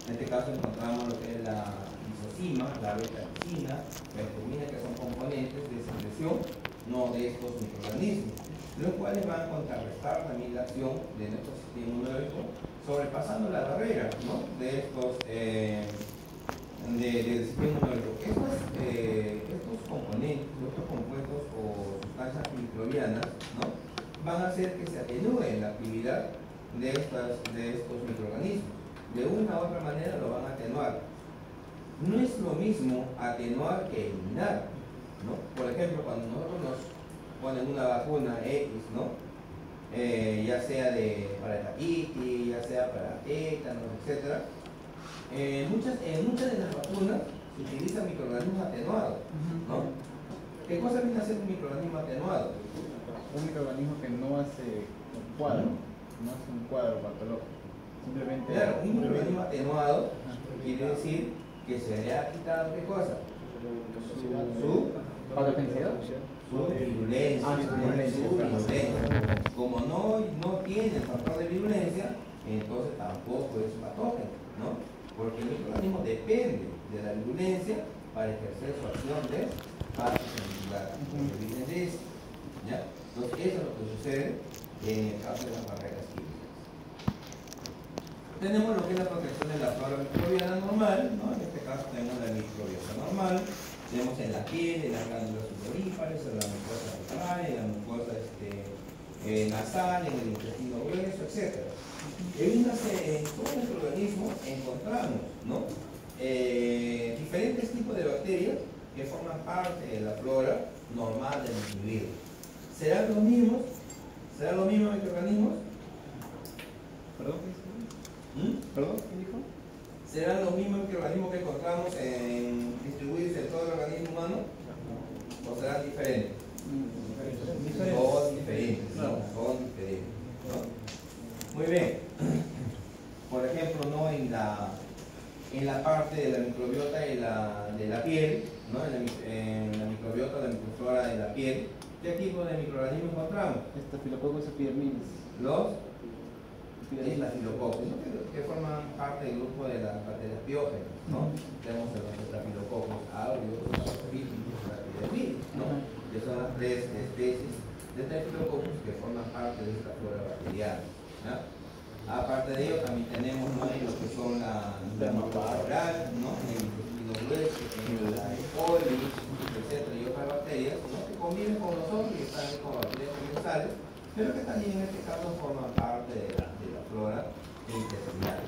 En este caso encontramos lo que es la lisocima, la beta-lisina, la efedrina, que son componentes de secreción, no de estos microorganismos, los cuales van a contrarrestar también la acción de nuestro sistema inmunológico, sobrepasando la barrera, ¿no?, de estos del sistema inmunológico. Estos componentes, estos compuestos o sustancias antimicrobianas, ¿no?, van a hacer que se atenúe la actividad de estos microorganismos. De una u otra manera lo van a atenuar. No es lo mismo atenuar que eliminar, ¿no? Por ejemplo, cuando nosotros nos ponen una vacuna X, ¿no?, ya sea para hepatitis, ya sea para tétanos, etc. En muchas de las vacunas se utilizan microorganismos atenuados, ¿no? ¿Qué cosa viene a ser un microorganismo atenuado? Un microorganismo que no hace un cuadro, no hace un cuadro patológico. Simplemente. Claro, un microorganismo atenuado quiere decir que se le ha quitado ¿qué cosa? Su virulencia. Su virulencia. Como no tiene el factor de virulencia, entonces tampoco es patógeno, ¿no? Porque el microorganismo depende de la virulencia para ejercer su acción de patogenicidad. ¿Ya? Entonces, eso es lo que sucede en el caso de las barreras químicas. Tenemos lo que es la protección de la flora microbiana normal, ¿no? En este caso tenemos la microbiota normal, tenemos en la piel, en las glándulas sudorípares, en la mucosa bucal, en la mucosa nasal, en el intestino grueso, etc. En todo nuestro organismo encontramos, ¿no?, diferentes tipos de bacterias que forman parte de la flora normal del individuo. ¿Serán los mismos microorganismos? ¿Perdón? ¿Perdón? ¿Qué dijo? ¿Serán los mismos microorganismos que encontramos distribuidos en todo el organismo humano? ¿O serán diferentes? Son diferentes, ¿no? Son diferentes, ¿no? Muy bien. Por ejemplo, ¿no?, en la parte de la microbiota de la piel, ¿no?, en la microbiota, la microflora de la piel, ¿qué tipo de microorganismos encontramos? Staphylococcus epidermidis. Los estafilococos, ¿no?, que forman parte del grupo de las bacterias biógenas, ¿no? Tenemos los estafilococos aureus, los epidermidis, ¿no?, que son las 3 especies de estafilococos que forman parte de esta flora bacteriana, ¿no? Aparte de ello, también tenemos, ¿no?, lo que son la mucosa oral, ¿no?, el intestino grueso, la E. coli, etc. y otras bacterias, ¿no?, que conviven con nosotros y están como bacterias comensales, pero que también en este caso forman parte de la flora intestinal.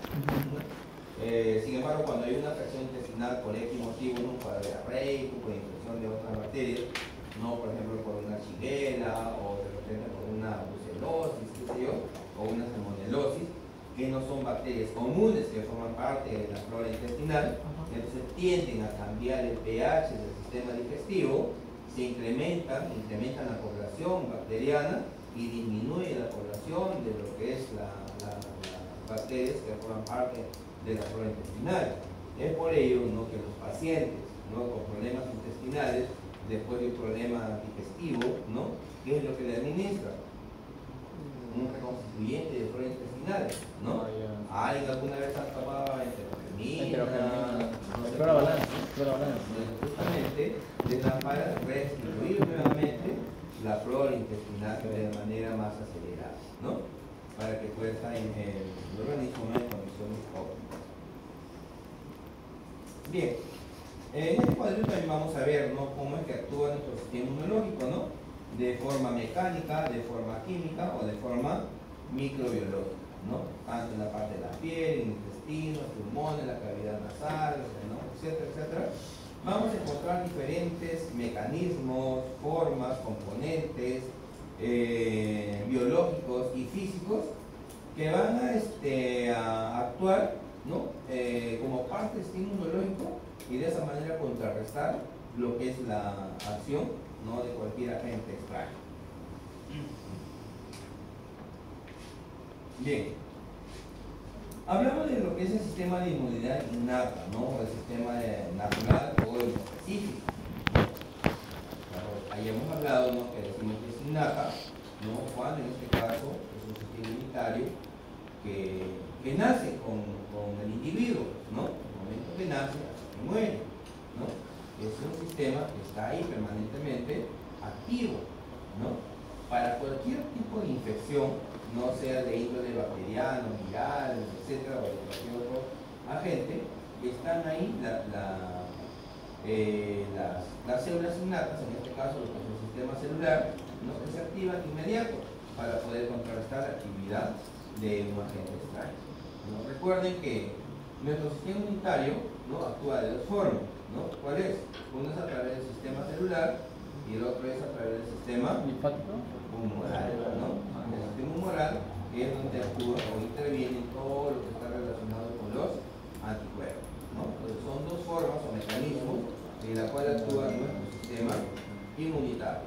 Sin embargo, cuando hay una afección intestinal por X motivo, no puede haber diarrea, por infección de otras bacterias, no por ejemplo por una shigella o de repente por una brucelosis, qué sé yo, o una salmonelosis, que no son bacterias comunes que forman parte de la flora intestinal, entonces tienden a cambiar el pH del sistema digestivo, se incrementan la población bacteriana y disminuye la población de lo que es las bacterias que forman parte de la flora intestinal. Es por ello, ¿no?, que los pacientes, ¿no?, con problemas intestinales, después de un problema digestivo, ¿no?, ¿qué es lo que le administra? Un reconstituyente de flora intestinal, ¿no? ¿Alguien alguna vez ha tomado enterogermina? Flora balance. Justamente para restituir nuevamente la flora intestinal de manera más acelerada, ¿no? Para que pueda estar en el organismo en condiciones óptimas. Bien, en este cuadrito también vamos a ver, ¿no?, cómo es que actúa nuestro sistema inmunológico, ¿no?, de forma mecánica, de forma química o de forma microbiológica, ¿no?, tanto en la parte de la piel, en el intestino, pulmones, la cavidad nasal, ¿no?, etcétera, etcétera. Vamos a encontrar diferentes mecanismos, formas, componentes biológicos y físicos que van a actuar, ¿no?, como parte del sistema inmunológico y de esa manera contrarrestar lo que es la acción, ¿no?, de cualquier agente extraño. Bien, hablamos de lo que es el sistema de inmunidad innata, ¿no?, o el sistema natural o el específico. Ahí hemos hablado, ¿no?, que decimos que es innata, ¿no?, cuando en este caso es un sistema inmunitario que nace con el individuo, ¿no?, en el momento que nace hasta que muere, ¿no? Es un sistema que está ahí permanentemente activo, ¿no?, para cualquier tipo de infección, no sea de índole bacteriano, viral, etcétera, o de cualquier otro agente, están ahí las células innatas, en este caso lo que es el sistema celular, ¿no?, que se activan de inmediato para poder contrarrestar la actividad de un agente extraño, ¿no? Recuerden que nuestro sistema inmunitario, ¿no?, actúa de dos formas, ¿no? ¿Cuál es? Uno es a través del sistema celular y el otro es a través del sistema linfático humoral, ¿no? El sistema humoral es donde actúa o interviene en todo lo que está relacionado con los anticuerpos, ¿no? Entonces son dos formas o mecanismos en la cual actúa nuestro sistema inmunitario,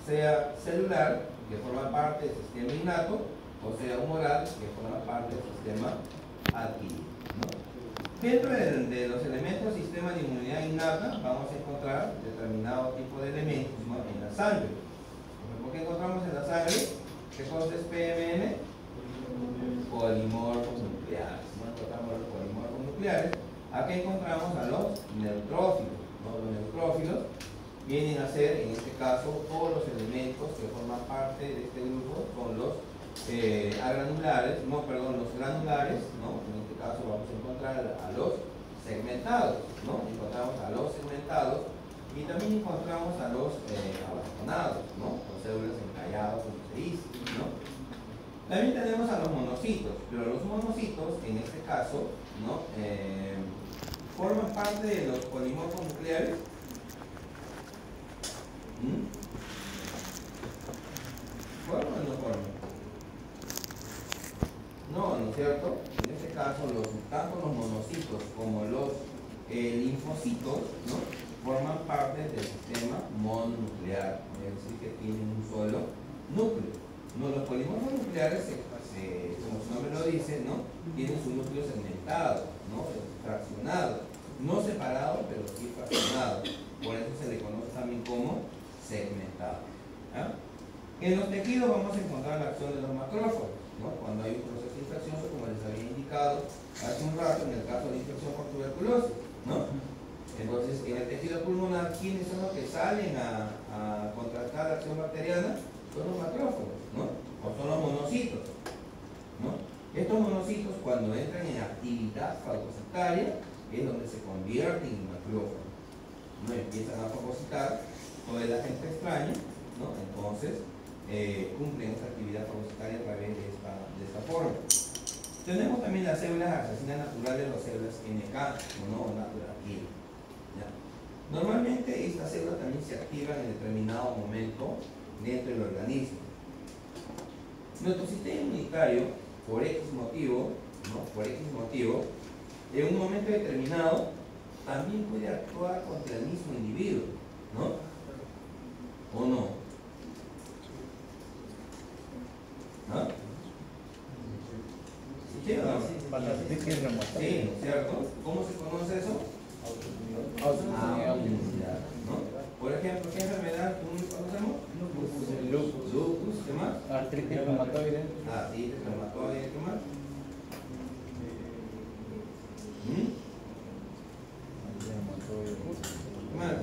sea celular, que forma parte del sistema innato, o sea humoral, que forma parte del sistema adquirido, ¿no? Dentro de los elementos del sistema de inmunidad innata vamos a encontrar determinado tipo de elementos, ¿no?, en la sangre. ¿Por qué encontramos en la sangre? ¿Qué cosa es PMN? Polimorfos nucleares, ¿no? Encontramos los polimorfos nucleares. Aquí encontramos a los neutrófilos, ¿no? Los neutrófilos vienen a ser, en este caso, todos los elementos que forman parte de este grupo, son los agranulares, los granulares, ¿no? En este caso vamos a encontrar a los segmentados, ¿no? Encontramos a los segmentados y también encontramos a los abastonados, ¿no?, con células encalladas, como se dice, ¿no? También tenemos a los monocitos, pero los monocitos, en este caso, ¿no?, forman parte de los polimorfos nucleares. ¿Forman o no forman? No, ¿no es cierto? En este caso, tanto los monocitos como los linfocitos, ¿no?, forman parte del sistema mononuclear, es decir, que tienen un solo núcleo. No, los polimorfos nucleares, como su nombre lo dice, ¿no?, tienen su núcleo segmentado, ¿no?, fraccionado, no separado, pero sí fraccionado. Por eso se le conoce también como segmentado. ¿Ah? En los tejidos vamos a encontrar la acción de los macrófagos, ¿no?, cuando hay un proceso infeccioso, como les había indicado hace un rato, en el caso de la infección por tuberculosis, ¿no? Entonces, en el tejido pulmonar, ¿quiénes son los que salen a contrastar la acción bacteriana? Son los macrófagos, ¿no?, o son los monocitos, ¿no? Estos monocitos, cuando entran en actividad fagocitaria, es donde se convierten en macrófagos, ¿no? Empiezan a fagocitar todo el agente extraño, ¿no? Entonces cumplen esta actividad fagocitaria a través de esta forma. Tenemos también las células asesinas naturales o células NK, o natural killer. ¿Ya? Normalmente estas células también se activan en determinado momento dentro del organismo. Nuestro sistema inmunitario, por X motivo, en un momento determinado, también puede actuar contra el mismo individuo, ¿no? ¿O no? ¿Ah? ¿Sí o no? Para las artritis reumatoides. Sí, ¿cierto? ¿Cómo se conoce eso? Autoinmunidad, ¿no? Por ejemplo, ¿qué enfermedad conocemos? Lupus, ¿qué más? Artritis reumatoide. Artritis reumatoide, ¿qué más? ¿Qué más?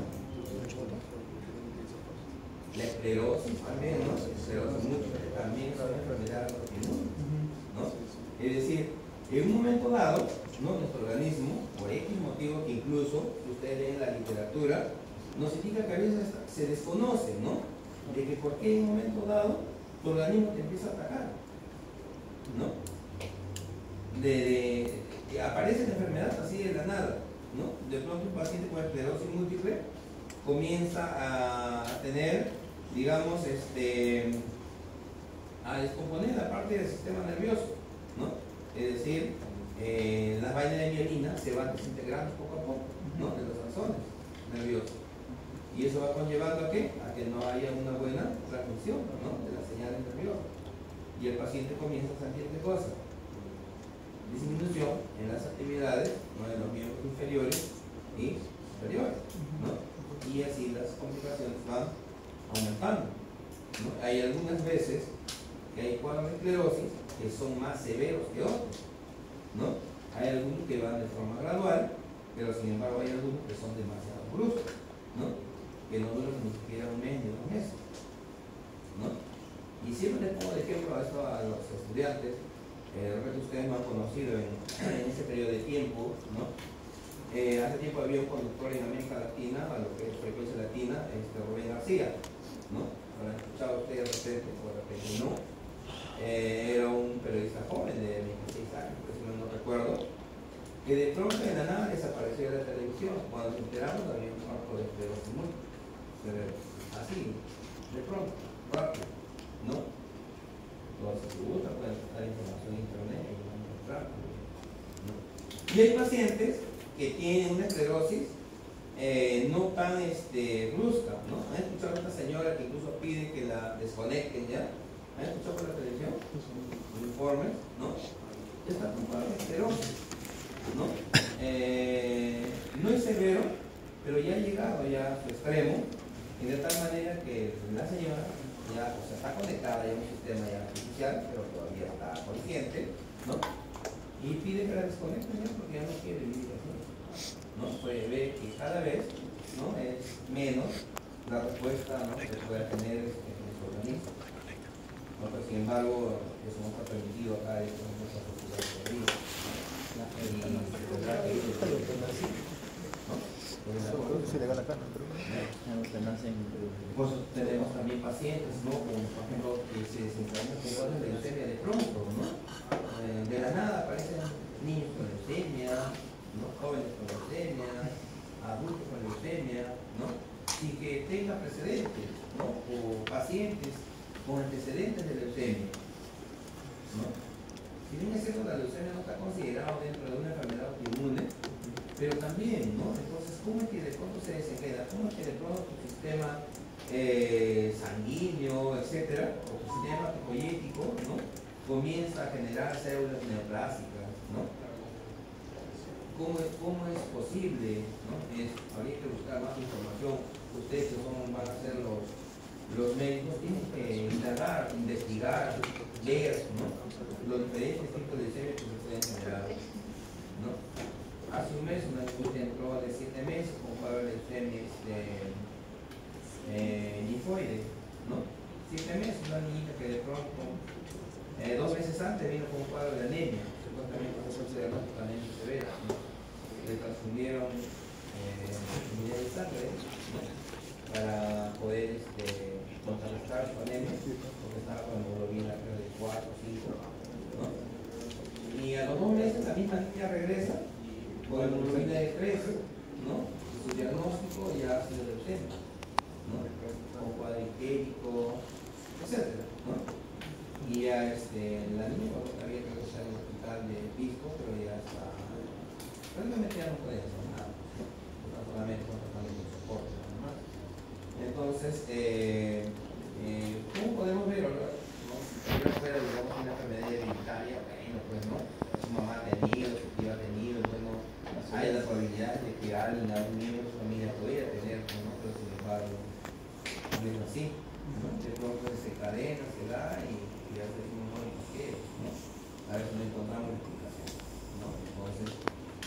La esclerosis también, ¿no? La esclerosis múltiple también es una enfermedad autoinmune, ¿no? Es decir, en un momento dado, ¿no? Nuestro organismo, por X motivo que incluso ustedes leen en la literatura, nos indica que a veces se desconoce, ¿no? De que por qué en un momento dado tu organismo te empieza a atacar, ¿no? Aparece la enfermedad así de la nada, ¿no? De pronto un paciente con esclerosis múltiple comienza a tener, digamos, a descomponer la parte del sistema nervioso, ¿no? Es decir, las vainas de mielina se van desintegrando poco a poco, ¿no? De los axones nerviosos. Y eso va conllevando ¿a qué? A que no haya una buena transmisión, ¿no? De las señales nerviosas. Y el paciente comienza a sentir ¿qué cosa? Disminución en las actividades, ¿no? De los miembros inferiores y superiores, ¿no? Y así las complicaciones van aumentando, ¿no? Hay algunas veces que hay cuadros de esclerosis que son más severos que otros, ¿no? Hay algunos que van de forma gradual, pero sin embargo hay algunos que son demasiado bruscos, ¿no? Que no duran ni siquiera un mes ni 2 meses, ¿no? Y siempre les pongo de ejemplo a esto a los estudiantes. De repente ustedes me han conocido en ese periodo de tiempo, ¿no? Hace tiempo había un conductor en América Latina, a lo que es frecuencia latina, Rubén García, ¿no? ¿Habrán escuchado ustedes de repente, o de repente no? Era un periodista joven de 26 años, si no recuerdo, que de pronto de la nada desapareció de la televisión. Cuando nos enteramos había un cuarto de esclerosis múltiple. Así, de pronto, rápido, ¿no? Entonces, si gusta, pueden buscar información en internet y van a encontrar, ¿no? Y hay pacientes que tienen una esclerosis no tan brusca, ¿no? ¿Han escuchado a esta señora que incluso pide que la desconecten ya? ¿Han escuchado por la televisión? Los informes, ¿no? Está con cuadro de esclerosis, ¿no? No es severo, pero ya ha llegado ya a su extremo, y de tal manera que la señora ya, o sea, está conectada ya a un sistema ya artificial, pero todavía está consciente, ¿no? Y pide que la desconecten ya porque ya no quiere vivir así, ¿no? Puede ver que cada vez, ¿no? Es menos la respuesta, ¿no? que pueda tener en su organismo, ¿no? Pero sin embargo, eso no está permitido acá en nuestra sociedad todavía, ¿no? Y se tendrá que ir así, ¿no? Es ilegal acá, ¿no? Pues tenemos también pacientes, ¿no? Como por ejemplo que se desencadenan con cuadros de leucemia de pronto, ¿no? De la nada aparecen niños con leucemia, ¿no? Jóvenes con leucemia, adultos con leucemia, ¿no? Sin que tenga precedentes, ¿no? O pacientes con antecedentes de leucemia, ¿no? Si bien es cierto, la leucemia no está considerada dentro de una enfermedad autoinmune, pero también, ¿no? Entonces, ¿cómo es que de pronto se desencaja? ¿Cómo es que de pronto tu sistema sanguíneo, etcétera, o tu sistema hematopoyético, ¿no? Comienza a generar células neoplásicas, ¿no? ¿Cómo es posible, ¿no? Habría que buscar más información. Ustedes que van a ser los médicos, tienen que indagar, investigar, ver, ¿no? Los diferentes tipos de leucemia que se pueden generar, ¿no? Hace un mes una niña entró de 7 meses con cuadro de leucemia linfoide, ¿no? 7 meses, una niñita que de pronto, 2 meses antes vino con un cuadro de anemia, supuestamente con un diagnóstico de anemia severa, ¿no? Le transfundieron unidad de sangre, ¿no? Para poder contrarrestar su anemia, niña regresa con hemoglobina de 3, ¿no? Y su diagnóstico ya ha sido leucemia, ¿no? O cuadriquérico, etcétera, ¿no? Y ya la niña había que regresar al hospital de Pisco, pero ya está, realmente ya no puede hacer nada, solamente con tratamiento de soporte, nada más. Entonces, ¿cómo podemos ver, ¿no? Si tuviera fuera, digamos, una enfermedad hereditaria, bueno, pues, ¿no? Su mamá ha tenido, su tía ha tenido, bueno, hay la probabilidad de que alguien, algún miembro de su familia podría tener, ¿no? Pero sin embargo, no es así, ¿no? De pronto se cadena, se da y ya decimos, no, ¿y qué? ¿No? A veces no encontramos la explicación, ¿no? Entonces,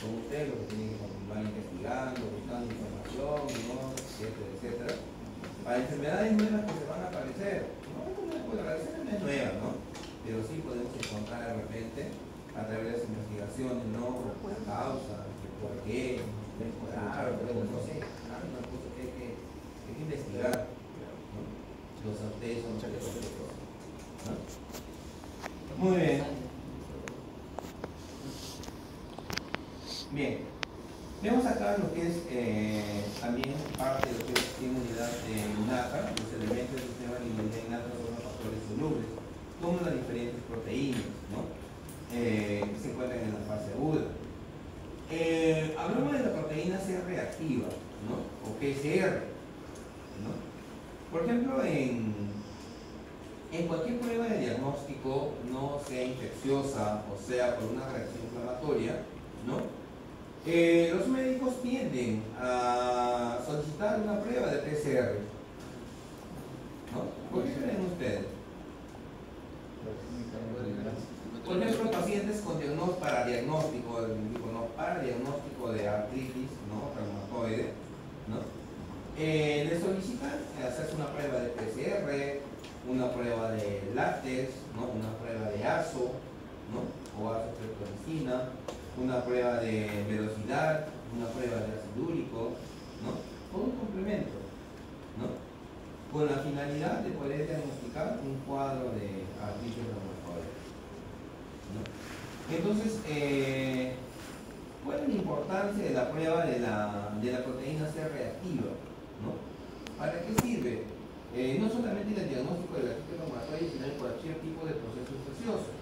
con ustedes lo que tienen que continuar investigando, buscando información, ¿no? Etcétera, etcétera. Para enfermedades nuevas que se van a aparecer, ¿no? Pues la receta no es nueva, ¿no? Pero sí podemos encontrar de repente, a través de las investigaciones, ¿no? La causa, por qué, mejorar, no sé, hay una cosa que hay que investigar, ¿no? Los ustedes son los ¿no? Muy bien. Bien. Vemos acá lo que es también parte de lo que es la unidad innata, los elementos del sistema de inmunidad innata son los factores solubles, como las diferentes proteínas, ¿no? Que se encuentran en la fase aguda. Hablamos de la proteína C reactiva, ¿no? O PCR, ¿no? Por ejemplo, en cualquier prueba de diagnóstico, no sea infecciosa o sea por una reacción inflamatoria, ¿no? Los médicos tienden a solicitar una prueba de PCR, ¿no? ¿Por qué creen ustedes? Por ejemplo, pacientes con para diagnóstico de artritis, ¿no? Reumatoide, ¿no? Le solicitan hacerse una prueba de PCR, una prueba de látex, ¿no? Una prueba de ASO, ¿no? O azotriptolicina, una prueba de velocidad, una prueba de ácido úrico, ¿no? Todo un complemento, ¿no? Con la finalidad de poder diagnosticar un cuadro de artritis reumatoide, ¿no? Entonces, ¿cuál es la importancia de la prueba de la proteína C reactiva, ¿no? ¿Para qué sirve? No solamente en el diagnóstico de la artritis reumatoide, sino en cualquier tipo de proceso infeccioso,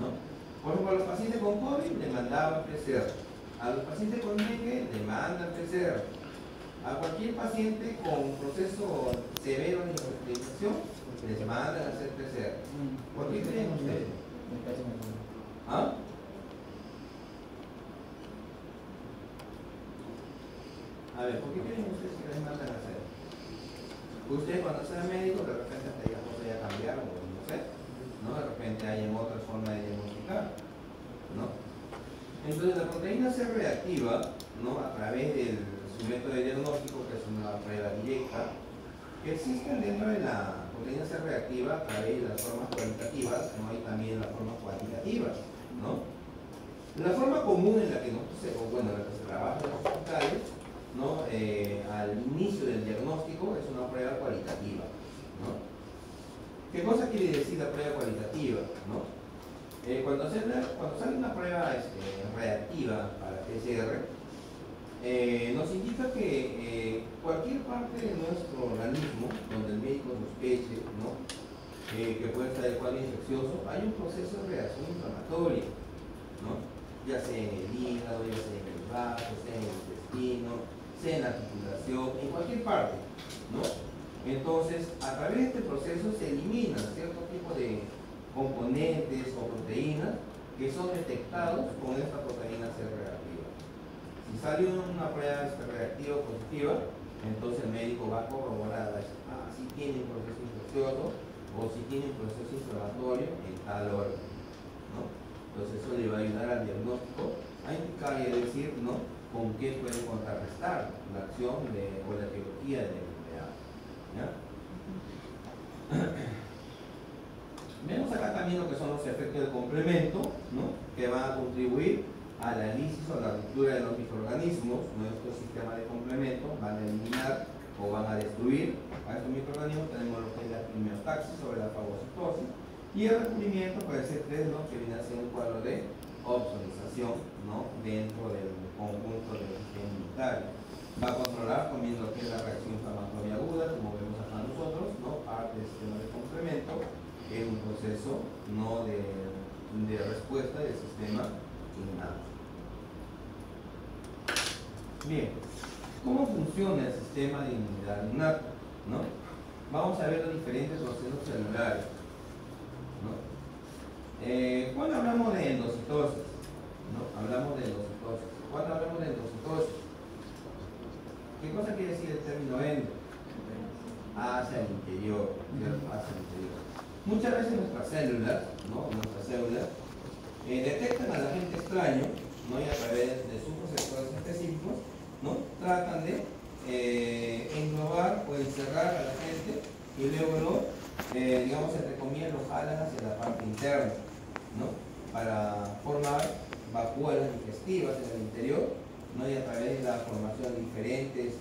¿no? Por ejemplo, a los pacientes con COVID le mandaban PCR, a los pacientes con dengue le mandan PCR, a cualquier paciente con proceso severo de infección les mandan a hacer PCR. ¿Por qué creen ustedes? ¿Ah? A ver, ¿por qué creen ustedes que les mandan a hacer? Ustedes cuando sean médicos de repente hasta las cosas ya cambiaron, no sé, ¿no? De repente hay otra forma de diagnosticar, ¿no? Entonces la proteína C reactiva, ¿no? A través de su método de diagnóstico, que es una prueba directa, que existen dentro de la proteína C reactiva a través de las formas cualitativas, ¿no? Y también las formas cuantitativas, ¿no? La forma común en la que se trabaja en los hospitales, ¿no? Al inicio del diagnóstico es una prueba cualitativa, ¿no? ¿Qué cosa quiere decir la prueba cualitativa, ¿no? Cuando sale una prueba reactiva para PCR, nos indica que cualquier parte de nuestro organismo donde el médico sospeche, ¿no? Que puede estar el cuadro infeccioso, hay un proceso de reacción inflamatoria, ¿no? Ya sea en el hígado, ya sea en el vaso, sea en el intestino, sea en la articulación, en cualquier parte, ¿no? Entonces, a través de este proceso se eliminan cierto tipo de componentes o proteínas que son detectados con esta proteína C reactiva. Si sale una prueba reactiva positiva, entonces el médico va a corroborar si tiene un proceso infeccioso o si tiene un proceso inflamatorio en tal órgano, ¿no? Entonces eso le va a ayudar al diagnóstico a indicar y a decir, ¿no? Con qué puede contrarrestar la acción o la etiología de la enfermedad, ¿ya? Vemos acá también lo que son los efectos del complemento, ¿no? Que van a contribuir a la lisis o la ruptura de los microorganismos. Nuestro sistema de complemento van a eliminar o van a destruir a estos microorganismos. Tenemos lo que es la quimiotaxis sobre la fagocitosis, y el recubrimiento puede ser 3, ¿no? Que viene a ser un cuadro de obsoletización, ¿no? Dentro del conjunto del sistema inmunitario. Va a controlar también lo que es la reacción inflamatoria aguda, como vemos acá nosotros, ¿no? Parte del sistema de complemento, que es un proceso, ¿no? de respuesta del sistema innato. Bien, ¿cómo funciona el sistema de inmunidad innata? ¿No? Vamos a ver los diferentes procesos celulares, ¿no? Cuando hablamos de endocitosis, ¿no? Hablamos de endocitosis. Cuando hablamos de endocitosis, ¿qué cosa quiere decir el término endo? Hacia el interior, ¿cierto? Hacia el interior. Muchas veces nuestras células, ¿no? Detectan al agente extraño, ¿no? Y a través de sus receptores específicos, ¿no? Tratan de englobar o encerrar al agente y luego digamos, entre comillas, lo jalan hacia la parte interna, ¿no? Para formar vacuolas digestivas en el interior, ¿no? Y a través de la formación de diferentes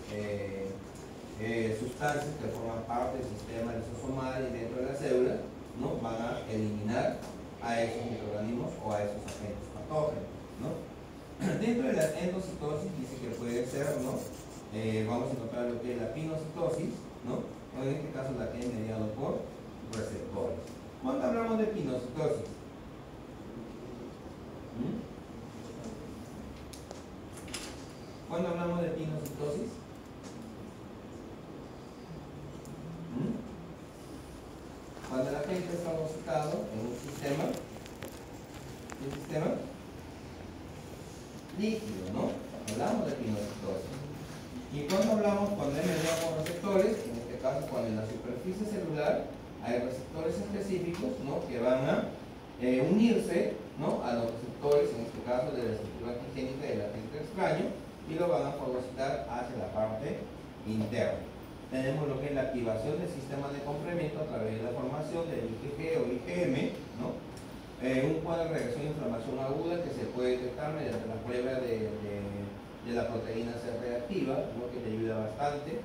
sustancias que forman parte del sistema lisosomal y dentro de la célula, ¿no? Van a eliminar a esos microorganismos o a esos agentes patógenos, ¿no? Dentro de la endocitosis dice que puede ser, ¿no? Vamos a encontrar lo que es la pinocitosis, ¿no? O en este caso la que es mediado por receptores. Cuando hablamos de pinocitosis, cuando hablamos de pinocitosis, cuando la gente está fagocitado en un sistema líquido, ¿no? Hablamos de pinocitosis. Y cuando hablamos, cuando hay mediado por receptores, en este caso cuando en la superficie celular hay receptores específicos, ¿no? Que van a unirse, ¿no? A los receptores, en este caso de la estructura antigénica del agente extraño, y lo van a fagocitar hacia la parte interna. Tenemos lo que es la activación del sistema de complemento a través de la formación del IgG o IgM, ¿no? Un cuadro de reacción de inflamación aguda que se puede detectar mediante la prueba de la proteína C reactiva, ¿no? Que te ayuda bastante.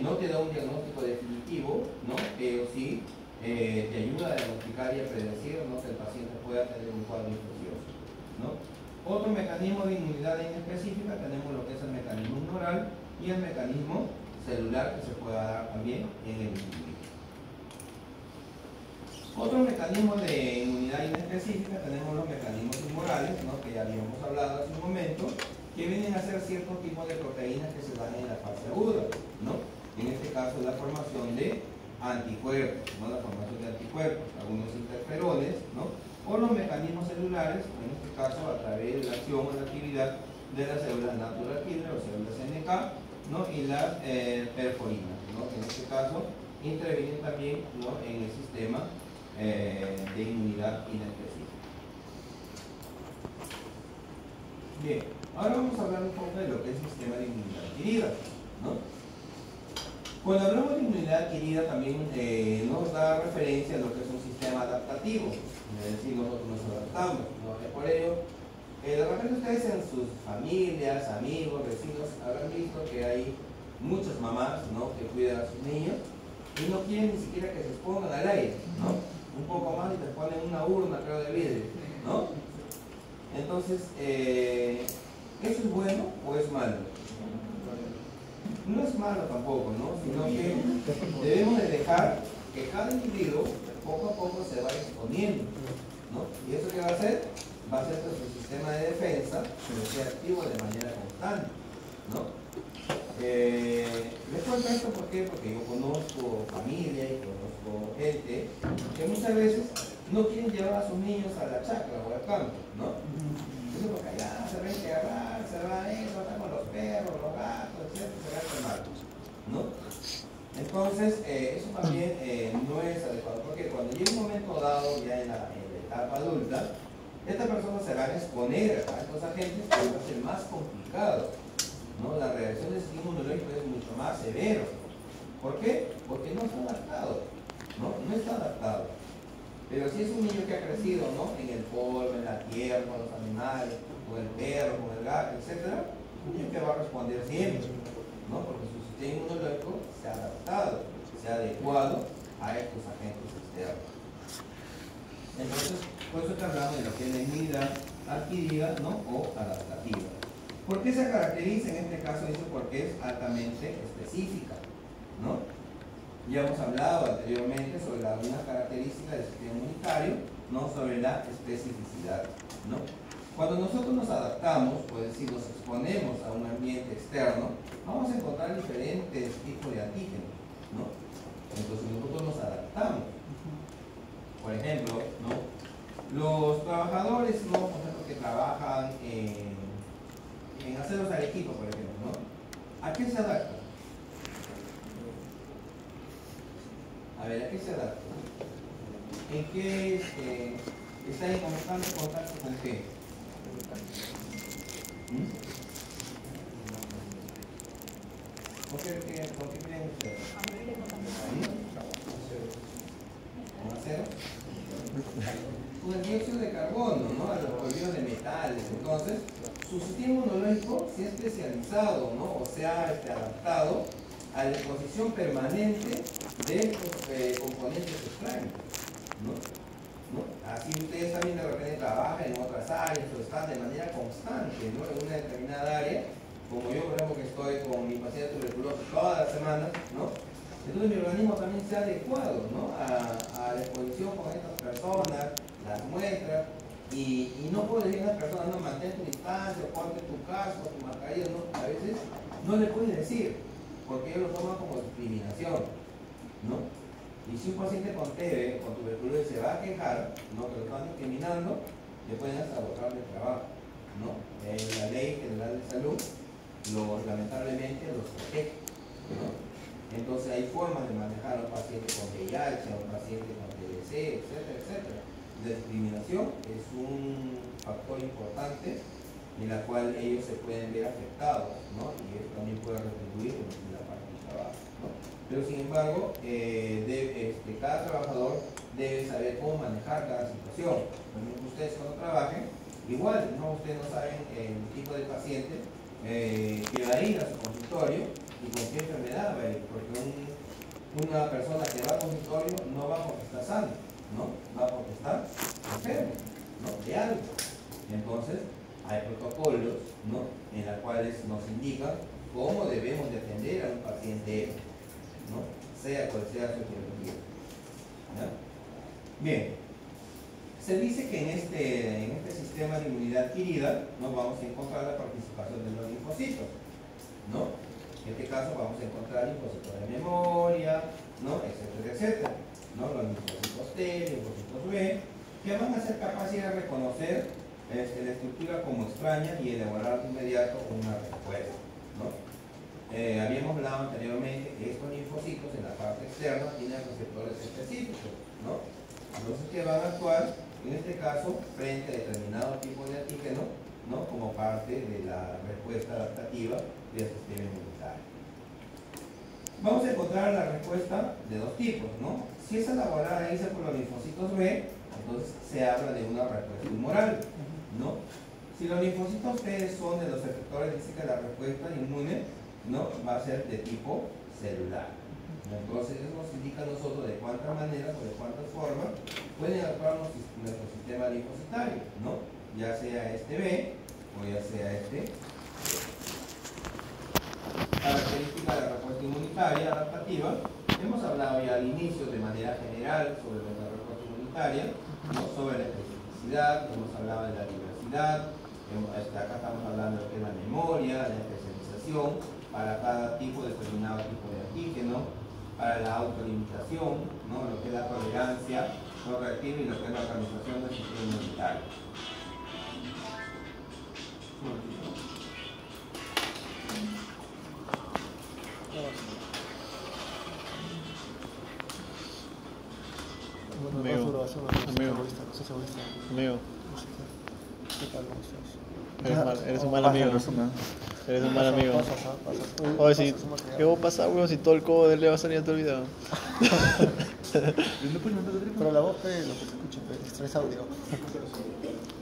No te da un diagnóstico definitivo, ¿no? Pero sí te ayuda a diagnosticar y a predecir, ¿no? Que el paciente pueda tener un cuadro infeccioso, ¿no? Otro mecanismo de inmunidad inespecífica, tenemos lo que es el mecanismo humoral y el mecanismo celular que se pueda dar también en el individuo. Otro mecanismo de inmunidad inespecífica, tenemos los mecanismos humorales, ¿no? Que ya habíamos hablado hace un momento, que vienen a ser ciertos tipos de proteínas que se dan en la fase aguda, ¿no? En este caso la formación de anticuerpos, ¿no? La formación de anticuerpos, algunos interferones, ¿no? O los mecanismos celulares, en este caso a través de la acción o la actividad de las células natural killer o células NK, ¿no? Y las perforinas, ¿no? En este caso intervienen también, ¿no? En el sistema de inmunidad inespecífica. Bien, ahora vamos a hablar un poco de lo que es el sistema de inmunidad adquirida, ¿no? Cuando hablamos de inmunidad adquirida también nos da referencia a lo que es un sistema adaptativo, es decir, nosotros nos adaptamos, ¿no? Por ello, de repente ustedes en sus familias, amigos, vecinos, habrán visto que hay muchas mamás, ¿no? Que cuidan a sus niños y no quieren ni siquiera que se expongan al aire, ¿no? Un poco más y te ponen una urna, creo, de vidrio, ¿no? Entonces, ¿eso es bueno o es malo? No es malo tampoco, ¿no? Sino que debemos de dejar que cada individuo poco a poco se vaya exponiendo, ¿no? ¿Y eso qué va a hacer? Va a hacer que su sistema de defensa esté activo de manera constante, ¿no? Les cuento esto ¿por qué? Porque yo conozco familia y conozco gente que muchas veces no quieren llevar a sus niños a la chacra o al campo, ¿no? Eso porque allá se ven que agarrar, se va a ir, va a estar con los perros, los gatos, etc. Se va a enfermar, ¿no? Entonces, eso también no es adecuado, porque cuando llega un momento dado, ya en la etapa adulta, esta persona se va a exponer a estos agentes que va a ser más complicado, ¿no? La reacción del sistema inmunológico es mucho más severo. ¿Por qué? Porque no está adaptado, ¿no? No está adaptado. Pero si es un niño que ha crecido, ¿no? En el polvo, en la tierra, con los animales, con el perro, con el gato, etc., un niño que va a responder siempre, ¿no? Porque su sistema inmunológico se ha adaptado, se ha adecuado a estos agentes externos. Entonces, por eso te hablamos de lo que es la inmunidad adquirida, ¿no? O adaptativa. ¿Por qué se caracteriza? En este caso dice porque es altamente específica, ¿no? Ya hemos hablado anteriormente sobre algunas características del sistema inmunitario, no sobre la especificidad, ¿no? Cuando nosotros nos adaptamos, pues decir, nos exponemos a un ambiente externo, vamos a encontrar diferentes tipos de antígenos, ¿no? Entonces nosotros nos adaptamos. Por ejemplo, ¿no? Los trabajadores, ¿no? Por ejemplo, que trabajan en aceros Arequipa, por ejemplo, ¿no? ¿A qué se adaptan? A ver, ¿a qué se adaptan? ¿En qué están en constante contacto con qué? ¿Con qué creen ustedes? ¿Con acero? Con el dióxido de carbono, ¿no? A los polvios de metales. Entonces, su sistema inmunológico se ha especializado, ¿no? O se ha adaptado a la exposición permanente de estos componentes extraños, ¿no? Así ustedes también de repente trabajan en otras áreas o están de manera constante, ¿no? En una determinada área, como yo por ejemplo que estoy con mi paciente tuberculoso todas las semanas, ¿no? Entonces mi organismo también se ha adecuado, ¿no? a la exposición con estas personas, las muestras, y no puedo decir a una persona, no, mantén tu distancia, ponte tu casco, tu mascarilla, ¿no? A veces no le puedes decir, porque ellos lo toman como discriminación, ¿no? Y si un paciente con TB, con tuberculosis, se va a quejar, ¿no? Que lo están discriminando, le pueden hasta botar del trabajo, ¿no? La Ley General de Salud lamentablemente los protege, ¿no? Entonces hay formas de manejar a un paciente con VIH, a un paciente con TBC, etcétera, etcétera. La discriminación es un factor importante en la cual ellos se pueden ver afectados, ¿no? Y eso también puede retribuir en la parte del trabajo, ¿no? Pero sin embargo, cada trabajador debe saber cómo manejar cada situación. Por ejemplo, ustedes cuando trabajen, igual, ¿no? Ustedes no saben el tipo de paciente que va a ir a su consultorio y con qué enfermedad va a ir, porque una persona que va al consultorio no va porque está sano, ¿no? Va porque está enfermo, ¿no? De algo. Entonces, hay protocolos, ¿no? En los cuales nos indican cómo debemos de atender a un paciente, ¿no? Sea cual sea su etiología. Bien, se dice que en este sistema de inmunidad adquirida nos vamos a encontrar la participación de los linfocitos, ¿no? En este caso vamos a encontrar linfocitos de memoria, ¿no? Etcétera, etcétera, ¿no? Los linfocitos T, linfocitos B, que van a ser capaces de reconocer la estructura como extraña y elaborar de inmediato una respuesta, ¿no? Habíamos hablado anteriormente que estos linfocitos en la parte externa tienen receptores específicos, ¿no? Entonces, que van a actuar, en este caso, frente a determinado tipo de antígeno, ¿no? Como parte de la respuesta adaptativa del sistema inmunitario. Vamos a encontrar la respuesta de dos tipos, ¿no? Si es elaborada dice por los linfocitos B, entonces se habla de una respuesta humoral, ¿no? Si los linfocitos T son de los efectores, dice que la respuesta inmune, ¿no? Va a ser de tipo celular. Entonces eso nos indica a nosotros de cuántas maneras o de cuántas formas pueden actuar nuestro sistema linfocitario, ¿no? Ya sea este B o ya sea este. Característica de la respuesta inmunitaria adaptativa. Hemos hablado ya al inicio de manera general sobre la respuesta inmunitaria, ¿no? Sobre la especificidad, hemos hablado de la diversidad, acá estamos hablando de la memoria, de la especialización para cada tipo, determinado tipo de antígeno, para la autolimitación, ¿no? Lo que es la tolerancia no reactiva y lo que es la organización del sistema inmunitario. Amigo. Eres un mal amigo. Eres un mal amigo. Oye, si, ¿qué va a pasar, weón? Si todo el codo de Leo va a salir a tu video. Pero la voz, lo que se escucha, es audio.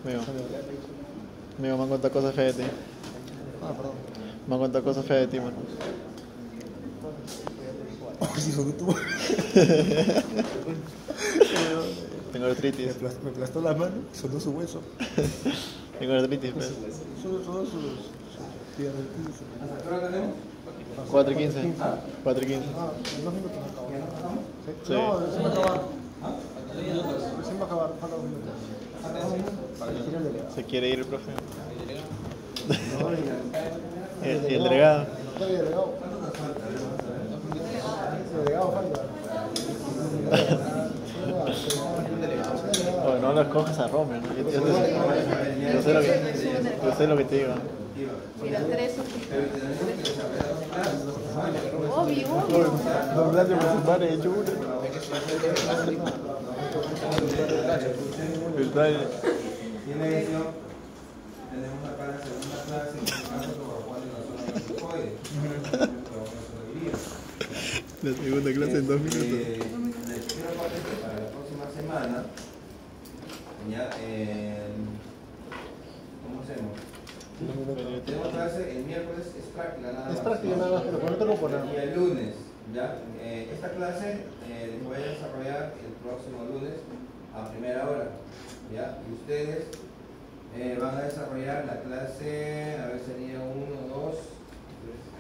Amigo, me han contado cosas feas de ti. Ah, perdón. Me han contado cosas feas de ti, mano. Si son tú. Tengo artritis. Me aplastó la mano, sonó su hueso. Tengo artritis, pues. Son sus diabetes. ¿Hasta qué hora tenemos? 4:15. 4:15. Ah, en 2 minutos acabamos. ¿Ya nos pasamos? Sí. No, recién va a acabar. ¿Ah? Recién va a acabar, falta 2 minutos. ¿Hasta 2 minutos? Para elegir el delegado. Se quiere ir el profe. No, Y el delegado. ¿Cuál es el delegado? ¿Cuánto nos falta? A ver, vamos a ver. El delegado falta. Oye, no lo escojas a Romeo, ¿no? Yo sé lo que te digo. Mira, 3 Pero tenemos que desarrollar 2 clases. Obvio, Oye, obvio. no hablas de musulmanes, he hecho una. Tiene visión. Tenemos acá la segunda clase, en este caso corresponde a la zona de linfoide. La segunda clase en 2 minutos. Les quiero partir que para la próxima semana, ya, ¿cómo hacemos? Tenemos clase el miércoles, es práctica nada más. Es práctica nada más, pero por otro grupo nada. Y el lunes, ya, esta clase voy a desarrollar el próximo lunes a primera hora, ya, y ustedes van a desarrollar la clase, a ver, sería 1, 2,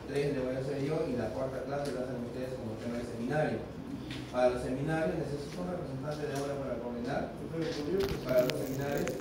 3 le voy a hacer yo, y la cuarta clase la hacen ustedes como tema de seminario. Para los seminarios necesito un representante de obra para coordinar. Para los seminarios